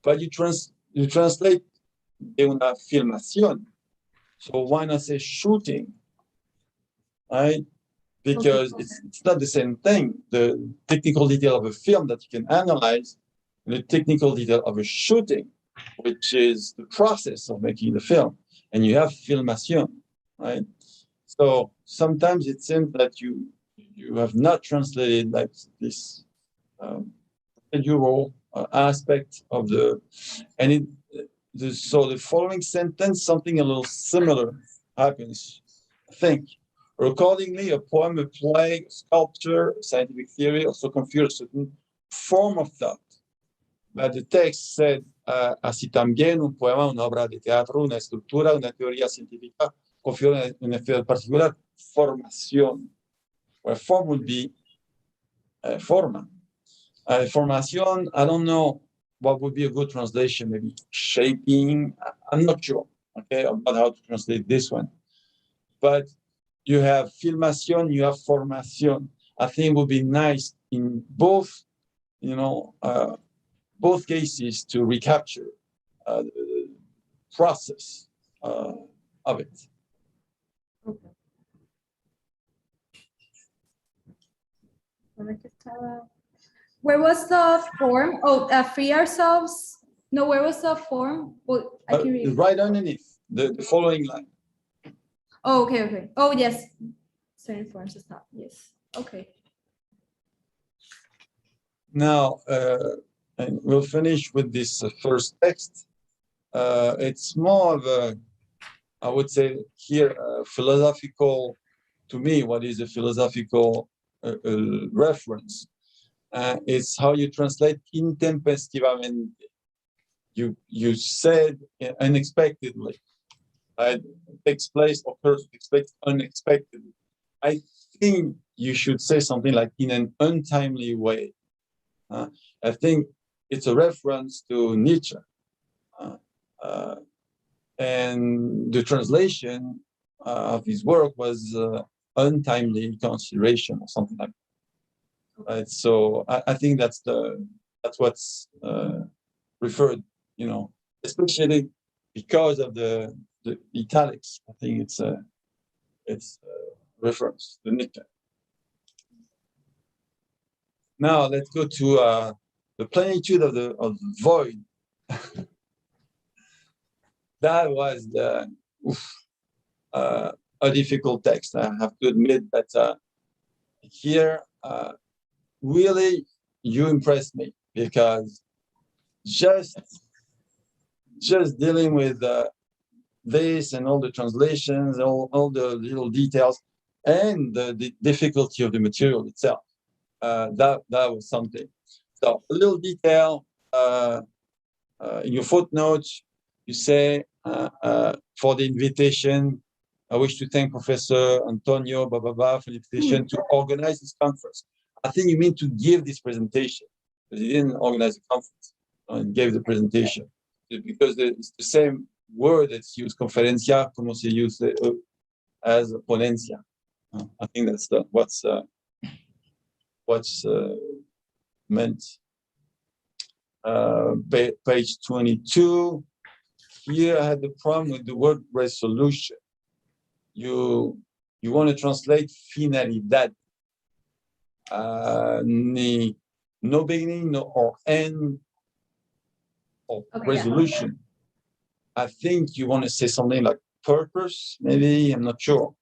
But you translate de una filmación. So why not say shooting, right? Because it's not the same thing. The technical detail of a film that you can analyze, and the technical detail of a shooting, which is the process of making the film. And you have filmación, right? So sometimes it seems that you have not translated like this procedural aspect of so the following sentence, something a little similar happens. I think, accordingly, a poem, a play, a sculpture, a scientific theory also configure a certain form of thought. But the text said, así también un poema, una obra de teatro, una escultura, una teoría científica configura una particular formación, where form would be forma. Formación, I don't know what would be a good translation, maybe shaping. I'm not sure, okay, about how to translate this one. But you have filmación, you have formación. I think it would be nice in both, both cases to recapture the process of it. Okay. Where was the form? Oh, free ourselves. No, where was the form? Well, I can read. Right underneath the following line. Oh, okay, okay. Oh, yes. Certain forms is not. Yes. Okay. Now, and we'll finish with this first text. It's more of a, I would say here, philosophical, to me, what is a philosophical reference? It's how you translate intempestivamente. You said unexpectedly. It takes place, occurs unexpectedly. I think you should say something like in an untimely way. I think it's a reference to Nietzsche. And the translation of his work was untimely consideration or something like that. So I think that's what's referred, especially because of the italics. I think it's a reference to Nietzsche. Now let's go to the plenitude of the void. That was a difficult text. I have to admit that here, really, you impressed me, because just dealing with this and all the translations, all the little details, and the difficulty of the material itself, that was something. So a little detail in your footnotes. You say, for the invitation, I wish to thank Professor Antonio for the invitation to organize this conference. I think you mean to give this presentation, because he didn't organize the conference, and gave the presentation. Because it's the same word that's used, conferencia, como se use as ponencia. I think that's what's meant. Page 22. Here I had the problem with the word resolution. You want to translate finalidad. No beginning, or end, or resolution. Yeah. I think you want to say something like purpose, maybe, I'm not sure.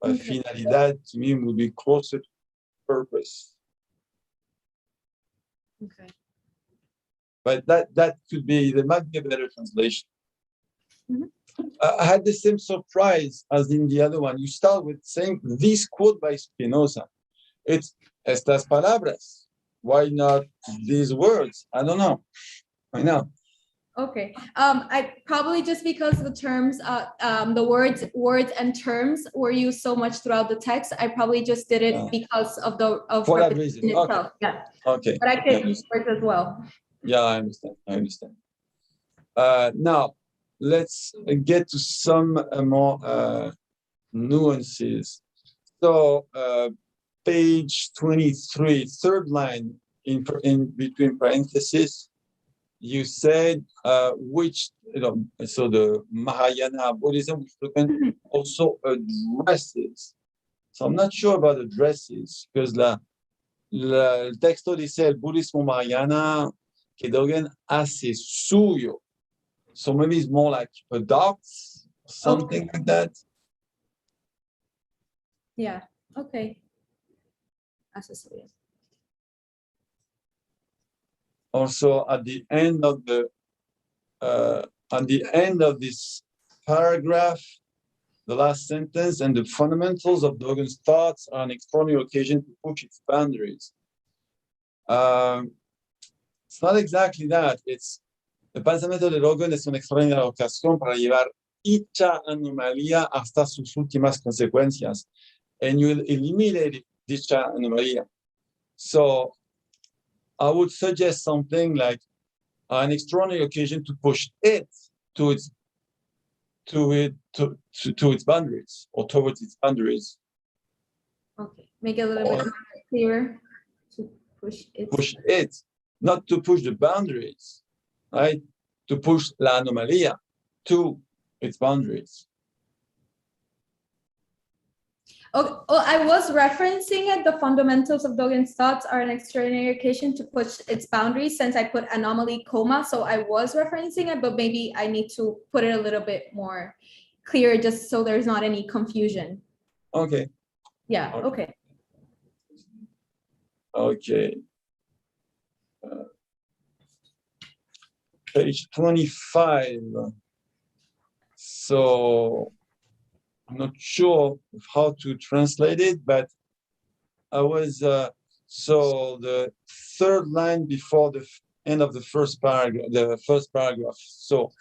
But finalidad to me would be closer to purpose. Okay. But that could be, there might be a better translation. Mm-hmm. I had the same surprise as in the other one. You start with saying this quote by Spinoza. It's estas palabras. Why not these words? I don't know. I know. Okay. I probably just because the terms, the words and terms were used so much throughout the text. I probably just did it because of for that reason. Itself. Okay. Yeah. Okay. But I can use words as well. Yeah, I understand. Now, let's get to some more nuances. So, page 23, third line in between parentheses, you said which, so the Mahayana Buddhism, which also addresses. So I'm not sure about addresses, because el texto dice el budismo Mahayana que Dōgen hace suyo. So maybe it's more like adopts, something like that. Yeah, okay. Hace suyo. Also, at the end of this paragraph, the last sentence, and the fundamentals of Dōgen's thoughts are an extraordinary occasion to push its boundaries. It's not exactly that. It's el pensamiento de Dōgen es una extraordinaria ocasión para llevar dicha anomalía hasta sus últimas consecuencias. And you eliminate dicha anomalía. So I would suggest something like an extraordinary occasion to push it to its boundaries or towards its boundaries. Okay, make it a little bit more clearer. To push it. Push it, not to push the boundaries, right? To push la anomalía to its boundaries. Oh, I was referencing it. The fundamentals of Dogen's thoughts are an extraordinary occasion to push its boundaries, since I put anomaly, comma. So I was referencing it, but maybe I need to put it a little bit more clear just so there's not any confusion. Okay. Yeah, okay. Okay. Page 25. So I'm not sure of how to translate it, but I was, so the third line before the end of the first paragraph. So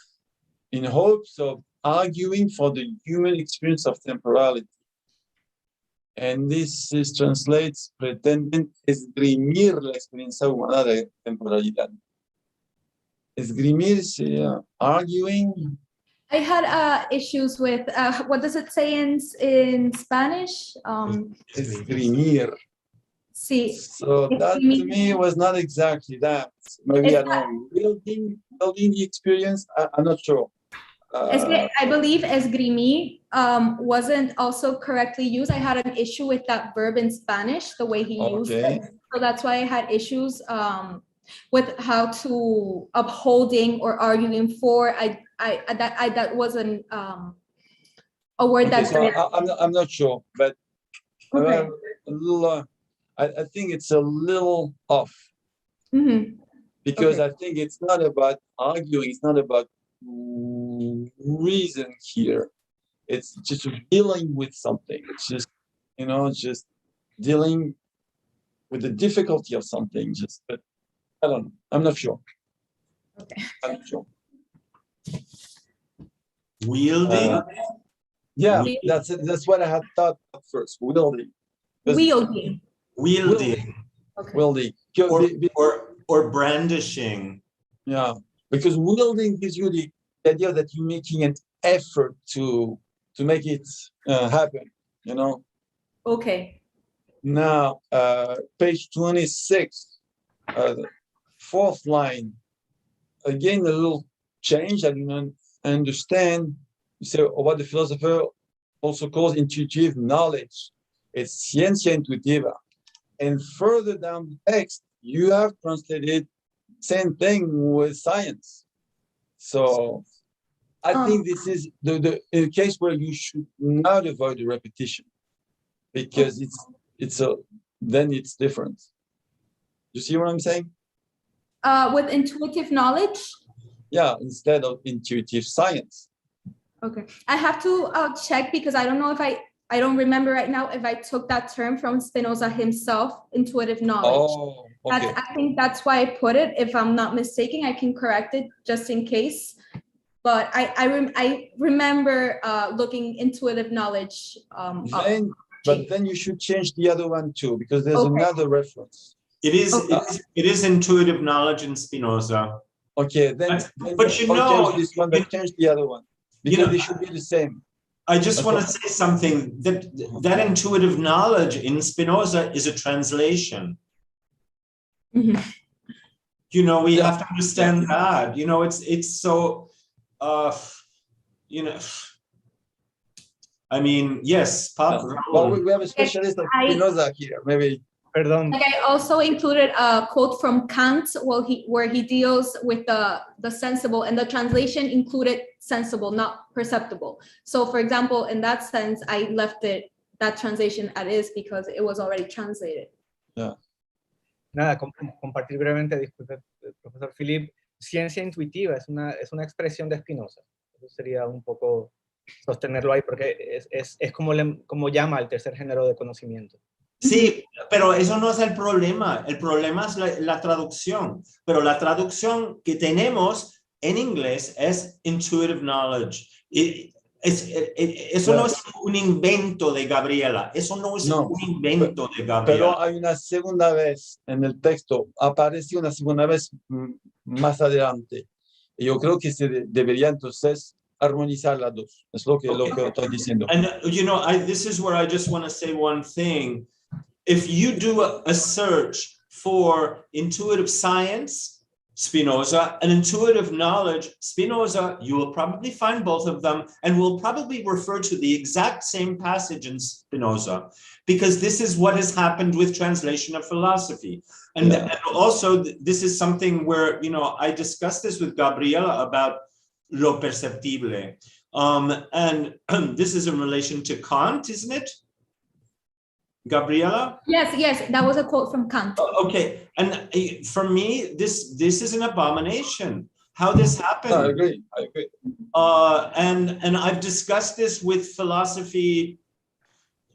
in hopes of arguing for the human experience of temporality. And this is translates, pretenden esgrimir la experiencia humana de temporalidad. Esgrimir, arguing. I had issues with, what does it say in Spanish? Esgrimir. Sí. So that to me was not exactly that. Maybe I don't know, building the experience, I'm not sure. I believe esgrimir wasn't also correctly used. I had an issue with that verb in Spanish, the way he used it. So that's why I had issues with how to upholding or arguing for. That wasn't a word that. So I'm not sure, but okay. a little. I think it's a little off. Mm-hmm. Because okay. I think it's not about arguing. It's not about reason here. It's just dealing with something. It's just, just dealing with the difficulty of something. But I don't know. I'm not sure. Okay. I'm not sure. Wielding? Yeah, that's what I had thought at first. Wielding. Wielding. Wielding. Okay. Wielding. Or brandishing. Yeah, because wielding gives you the idea that you're making an effort to make it happen, Okay. Now, page 26, fourth line. Again, a little change I do not understand. You say what the philosopher also calls intuitive knowledge. It's ciencia intuitiva. And further down the text, you have translated same thing with science. So I think this is the case where you should not avoid the repetition, because then it's different. You see what I'm saying? With intuitive knowledge? Yeah, instead of intuitive science. Okay, I have to check, because I don't know if I don't remember right now if I took that term from Spinoza himself, intuitive knowledge. Oh, okay. I think that's why I put it. If I'm not mistaken, I can correct it just in case. But I remember looking intuitive knowledge. But then you should change the other one too, because there's another reference. It is intuitive knowledge in Spinoza. Okay, then change this one, but change the other one, because they should be the same. I just want to say something, that intuitive knowledge in Spinoza is a translation. Mm-hmm. We have to understand that. It's so, I mean, yes. Well, we have a specialist of Spinoza here, maybe. Perdón. Like I also included a quote from Kant where he deals with the sensible, and the translation included sensible, not perceptible. So for example, in that sense, I left that translation as is because it was already translated. Yeah. Nada, compartir brevemente, disculpe, profesor Philippe, ciencia intuitiva es una expresión de Spinoza. Eso sería un poco sostenerlo ahí, porque es como llama el tercer género de conocimiento. Sí, pero eso no es el problema. El problema es la traducción. Pero la traducción que tenemos en inglés es intuitive knowledge. Eso no es un invento de Gabriela. Eso no es un invento de Gabriela. Pero hay una segunda vez en el texto, aparece una segunda vez más adelante. Y yo creo que se debería entonces armonizar las dos. Es lo que estoy diciendo. And this is where I just want to say one thing. If you do a search for intuitive science, Spinoza, and intuitive knowledge, Spinoza, you will probably find both of them and will probably refer to the exact same passage in Spinoza, because this is what has happened with translation of philosophy. And, and also, this is something where, I discussed this with Gabriela about lo perceptible. And this is in relation to Kant, isn't it? Gabriela? Yes, that was a quote from Kant. Okay, and for me, this is an abomination. How this happened? I agree. And I've discussed this with philosophy,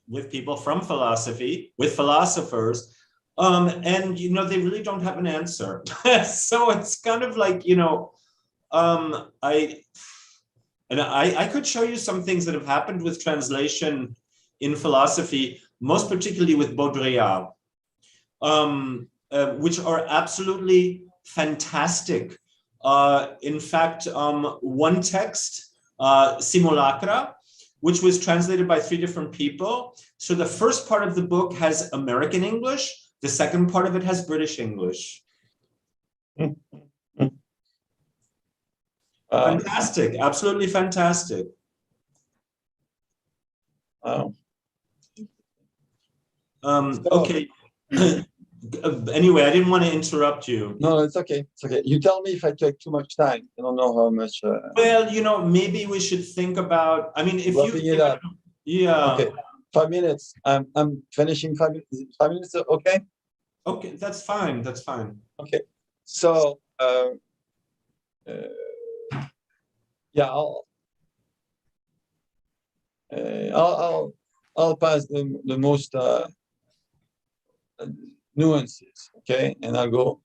with people from philosophy, with philosophers, and they really don't have an answer. So it's kind of like I could show you some things that have happened with translation in philosophy, most particularly with Baudrillard, which are absolutely fantastic. In fact, one text, Simulacra, which was translated by 3 different people. So the first part of the book has American English. The second part of it has British English. Fantastic, absolutely fantastic. Wow. Okay. Anyway, I didn't want to interrupt you. No, it's okay. It's okay. You tell me if I take too much time. I don't know how much. Well, maybe we should think about. I mean, if you. Yeah. Okay. 5 minutes. I'm finishing 5 minutes. 5 minutes. Okay. Okay, that's fine. That's fine. Okay. So, I'll pass the most nuances, okay, and I'll go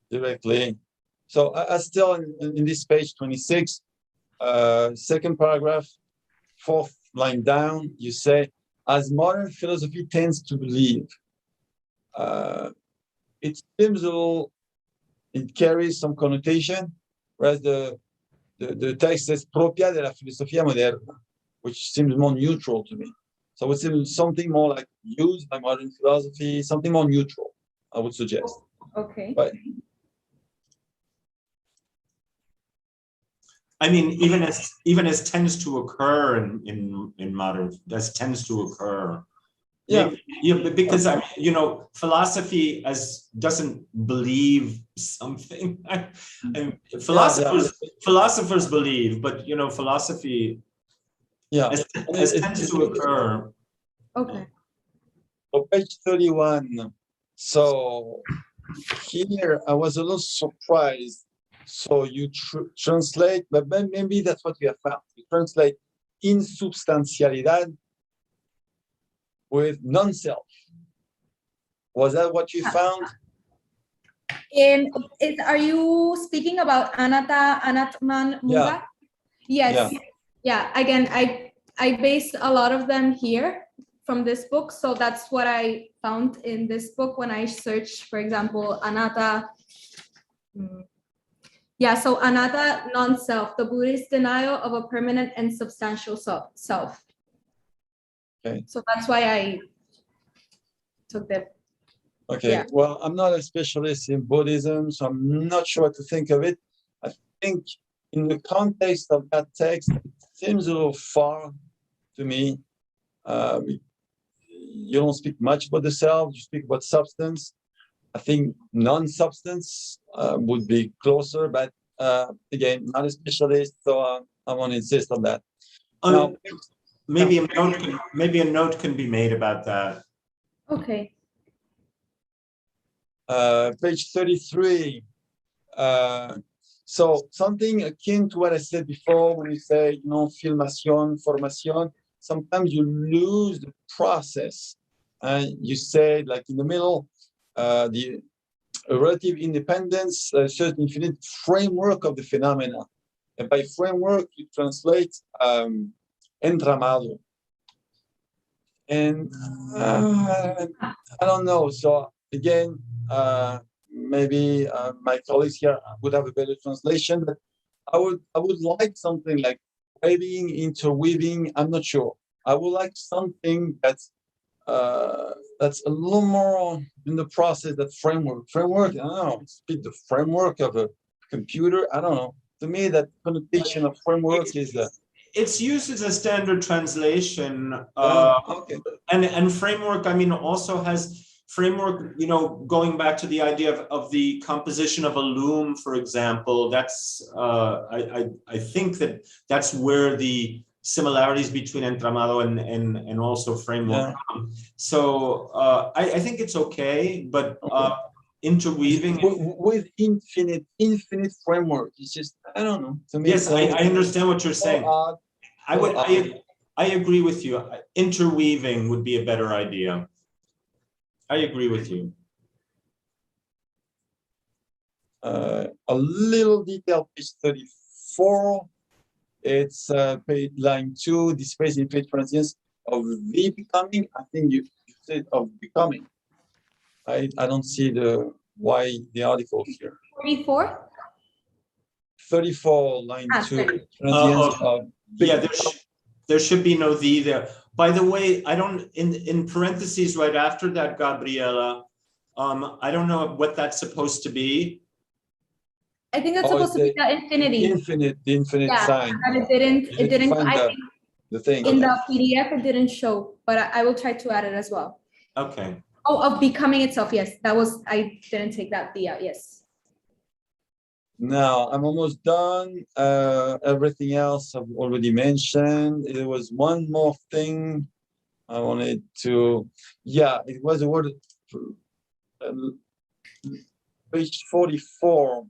directly. So I still in this page 26, second paragraph, 4th line down, you say, as modern philosophy tends to believe, it seems a little, it carries some connotation, whereas the text says propia de la filosofía moderna, which seems more neutral to me. So it seems something more like used by modern philosophy, something more neutral, I would suggest. Okay. But I mean, even as tends to occur in modern, as tends to occur. Yeah. Because philosophy doesn't believe something. Philosophers believe, but philosophy. Yeah, as tends to occur. Okay. So page 31. So here I was a little surprised. So you translate, but maybe that's what you have found. You translate insubstantialidad with non-self. Was that what you found? Are you speaking about Anatta Anatman Muda? Yes. Yeah. Again, I based a lot of them here from this book. So that's what I found in this book when I searched, for example, Anatta. Yeah, so Anatta, non-self, the Buddhist denial of a permanent and substantial self. Okay. So that's why I took that. Okay, yeah. Well, I'm not a specialist in Buddhism, so I'm not sure what to think of it. I think in the context of that text, it seems a little far to me. You don't speak much about the self, you speak about substance. I think non-substance would be closer, but again, not a specialist, so I want to insist on that. Now, maybe a note can be made about that. Okay. Page 33. So something akin to what I said before when you say, filmación, formación, sometimes you lose the process. And you say, like in the middle, the relative independence, certain infinite framework of the phenomena. And by framework, you translate entramado. And I don't know. So again, maybe my colleagues here would have a better translation, but I would like something like weaving, interweaving. I'm not sure. I would like something that's a little more in the process. That framework. I don't know. Speak the framework of a computer. I don't know. To me, that connotation of framework is it's used as a standard translation. Okay. And framework, I mean, also has framework, you know, going back to the idea of the composition of a loom, for example. That's I think that's where the similarities between entramado and also framework. Yeah. So I think it's okay, but interweaving with infinite framework, it's just, I don't know. To me, yes, I understand what you're saying. I agree with you. Interweaving would be a better idea. I agree with you. A little detail, page 34. It's page line 2, the space in page, for instance, of the becoming. I think you said of becoming. I don't see why the article here. 44? 34, line 2. Yeah, there should be no the there. By the way, I don't, in parentheses right after that, Gabriela, I don't know what that's supposed to be. I think that's supposed to be the infinity. The infinite sign. And it didn't, I think the thing. in the PDF it didn't show, but I will try to add it as well. Okay. Oh, of becoming itself, yes. That was, I didn't take that D out, yes. Now, I'm almost done. Everything else I've already mentioned. There was one more thing I wanted to, it was a word, page 44,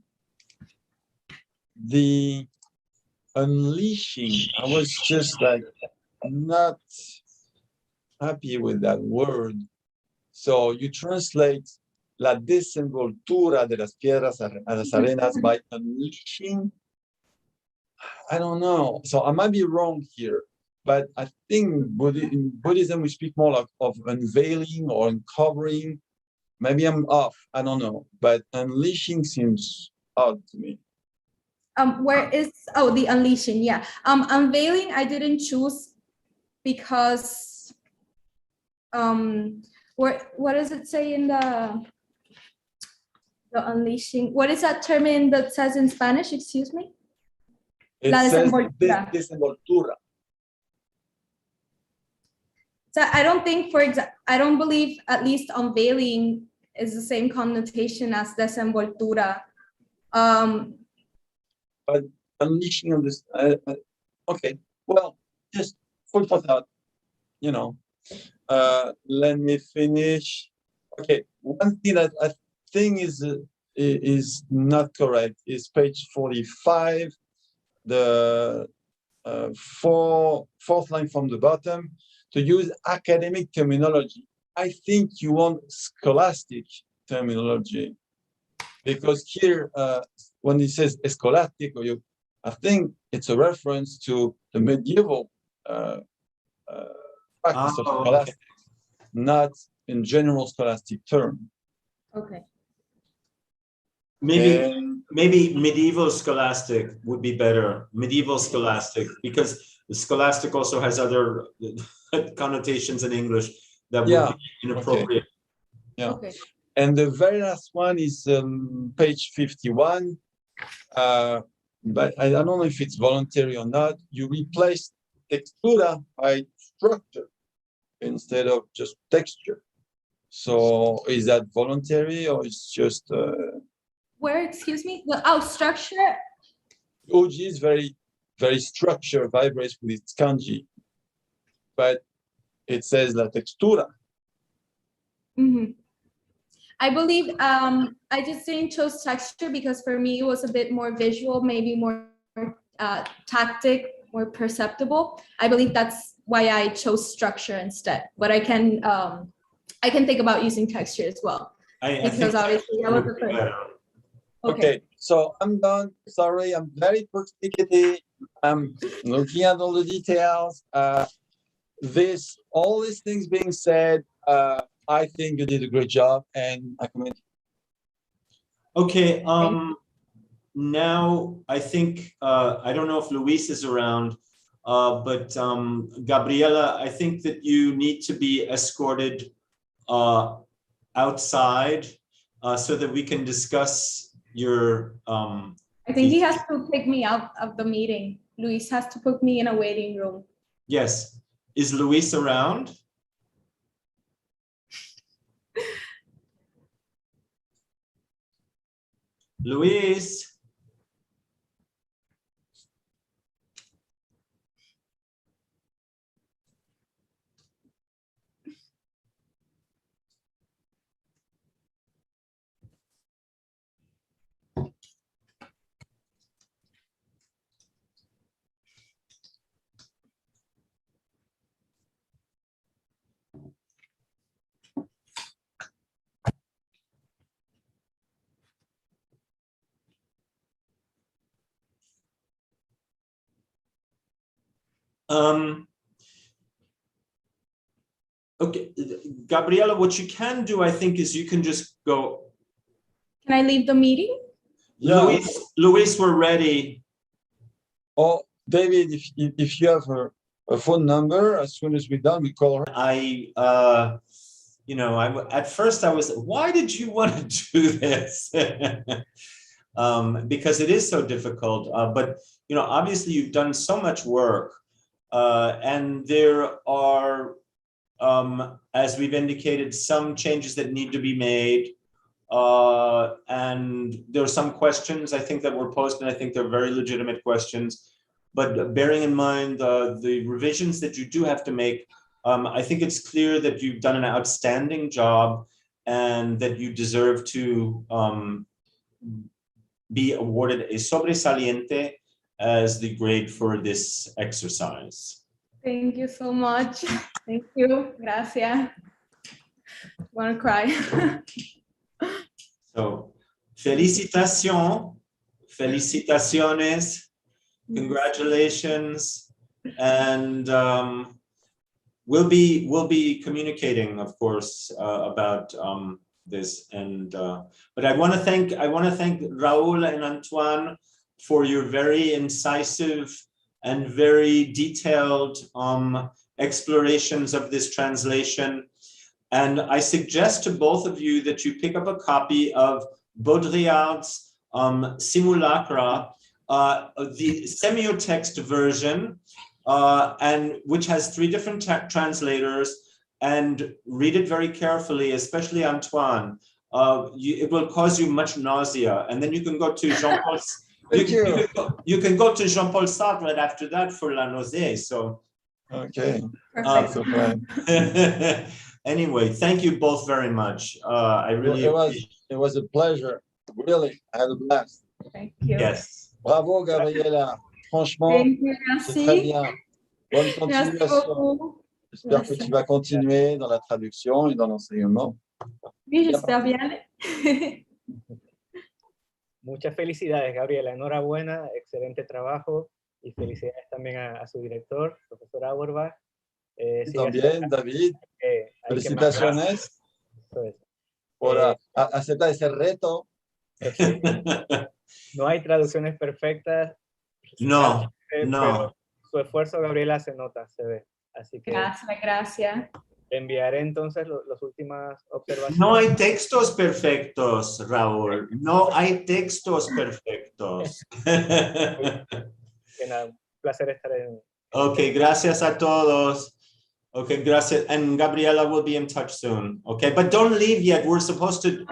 the unleashing. I was just like not happy with that word. So you translate la desenvoltura de las piedras a las arenas by unleashing. I don't know. So I might be wrong here, but I think in Buddhism we speak more of unveiling or uncovering. Maybe I'm off. I don't know. But unleashing seems odd to me. Where is, the unleashing, yeah. Unveiling I didn't choose because what does it say in the unleashing? What is that term that says in Spanish? Excuse me. It says desenvoltura. So I don't think, I don't believe at least unveiling is the same connotation as desenvoltura. But unleashing on this, okay. Well, just food for thought. Let me finish. Okay, one thing that I think is not correct is page 45, the fourth line from the bottom, to use academic terminology. I think you want scholastic terminology, because here when it says scholastic, I think it's a reference to the medieval practice of scholastic, not in general scholastic term. Okay. Maybe medieval scholastic would be better. Medieval scholastic, because the scholastic also has other connotations in English that would be inappropriate. Okay. Yeah. Okay. And the very last one is page 51. But I don't know if it's voluntary or not. You replace textura by structure instead of just texture. So is that voluntary or it's just where, excuse me? Structure. Uji is very, very structure, vibrates with its kanji, but it says la textura. Mm-hmm. I believe I just didn't choose texture because for me it was a bit more visual, maybe more tactic, more perceptible. I believe that's why I chose structure instead. But I can think about using texture as well. Because obviously that was the first. Okay, So I'm done. Sorry, I'm very perspicacious. I'm looking at all the details. All these things being said, I think you did a great job, and I commend you. Okay. Now I think I don't know if Luis is around, but Gabriela, I think that you need to be escorted outside so that we can discuss your. I think he has to pick me out of the meeting. Luis has to put me in a waiting room. Yes. Is Luis around? Luis? Okay, Gabriela, what you can do, I think, is you can just go. Can I leave the meeting? Yeah. Luis, we're ready. Oh, David, if you have a phone number, as soon as we're done, we call her. At first I was, why did you want to do this? Because it is so difficult. But, obviously you've done so much work. And there are, as we've indicated, some changes that need to be made. And there are some questions I think that were posed, and I think they're very legitimate questions. But bearing in mind the revisions that you do have to make, I think it's clear that you've done an outstanding job and that you deserve to be awarded a sobresaliente as the grade for this exercise. Thank you so much. Thank you. Gracias. I want to cry. So, felicitaciones, congratulations, and we'll be communicating, of course, about this. And but I want to thank Raúl and Antoine for your very incisive and very detailed explorations of this translation. And I suggest to both of you that you pick up a copy of Baudrillard's Simulacra, the semiotext version, and which has 3 different translators, and read it very carefully, especially Antoine. It will cause you much nausea, and then you can go to Jean-Paul. You can go to Jean-Paul Sartre right after that for la nausée. So, okay. Anyway, thank you both very much. I really it was a pleasure. Really, I had a blast. Thank you. Yes. Bravo, Gabriela. Franchement, c'est très bien. Bonne continuation. J'espère que tu vas continuer dans la traduction et dans l'enseignement. Oui, j'espère bien. Muchas felicidades, Gabriela. Enhorabuena, excelente trabajo. Y felicidades también a su director, profesor Auerbach. También, David. Felicitaciones por aceptar ese reto. Sí. No hay traducciones perfectas. No. Pero su esfuerzo, Gabriela, se nota, se ve. Así que Gracias. te enviaré entonces las últimas observaciones. No hay textos perfectos, Raúl. No hay textos perfectos. Un placer estar en... Okay, gracias a todos. Okay, gracias. And Gabriela will be in touch soon. Okay, but don't leave yet. We're supposed to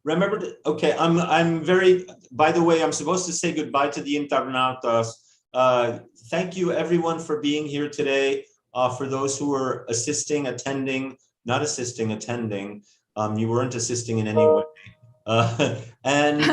remember okay, I'm very, by the way, I'm supposed to say goodbye to the internautas. Thank you everyone for being here today. For those who are attending, you weren't assisting in any way. And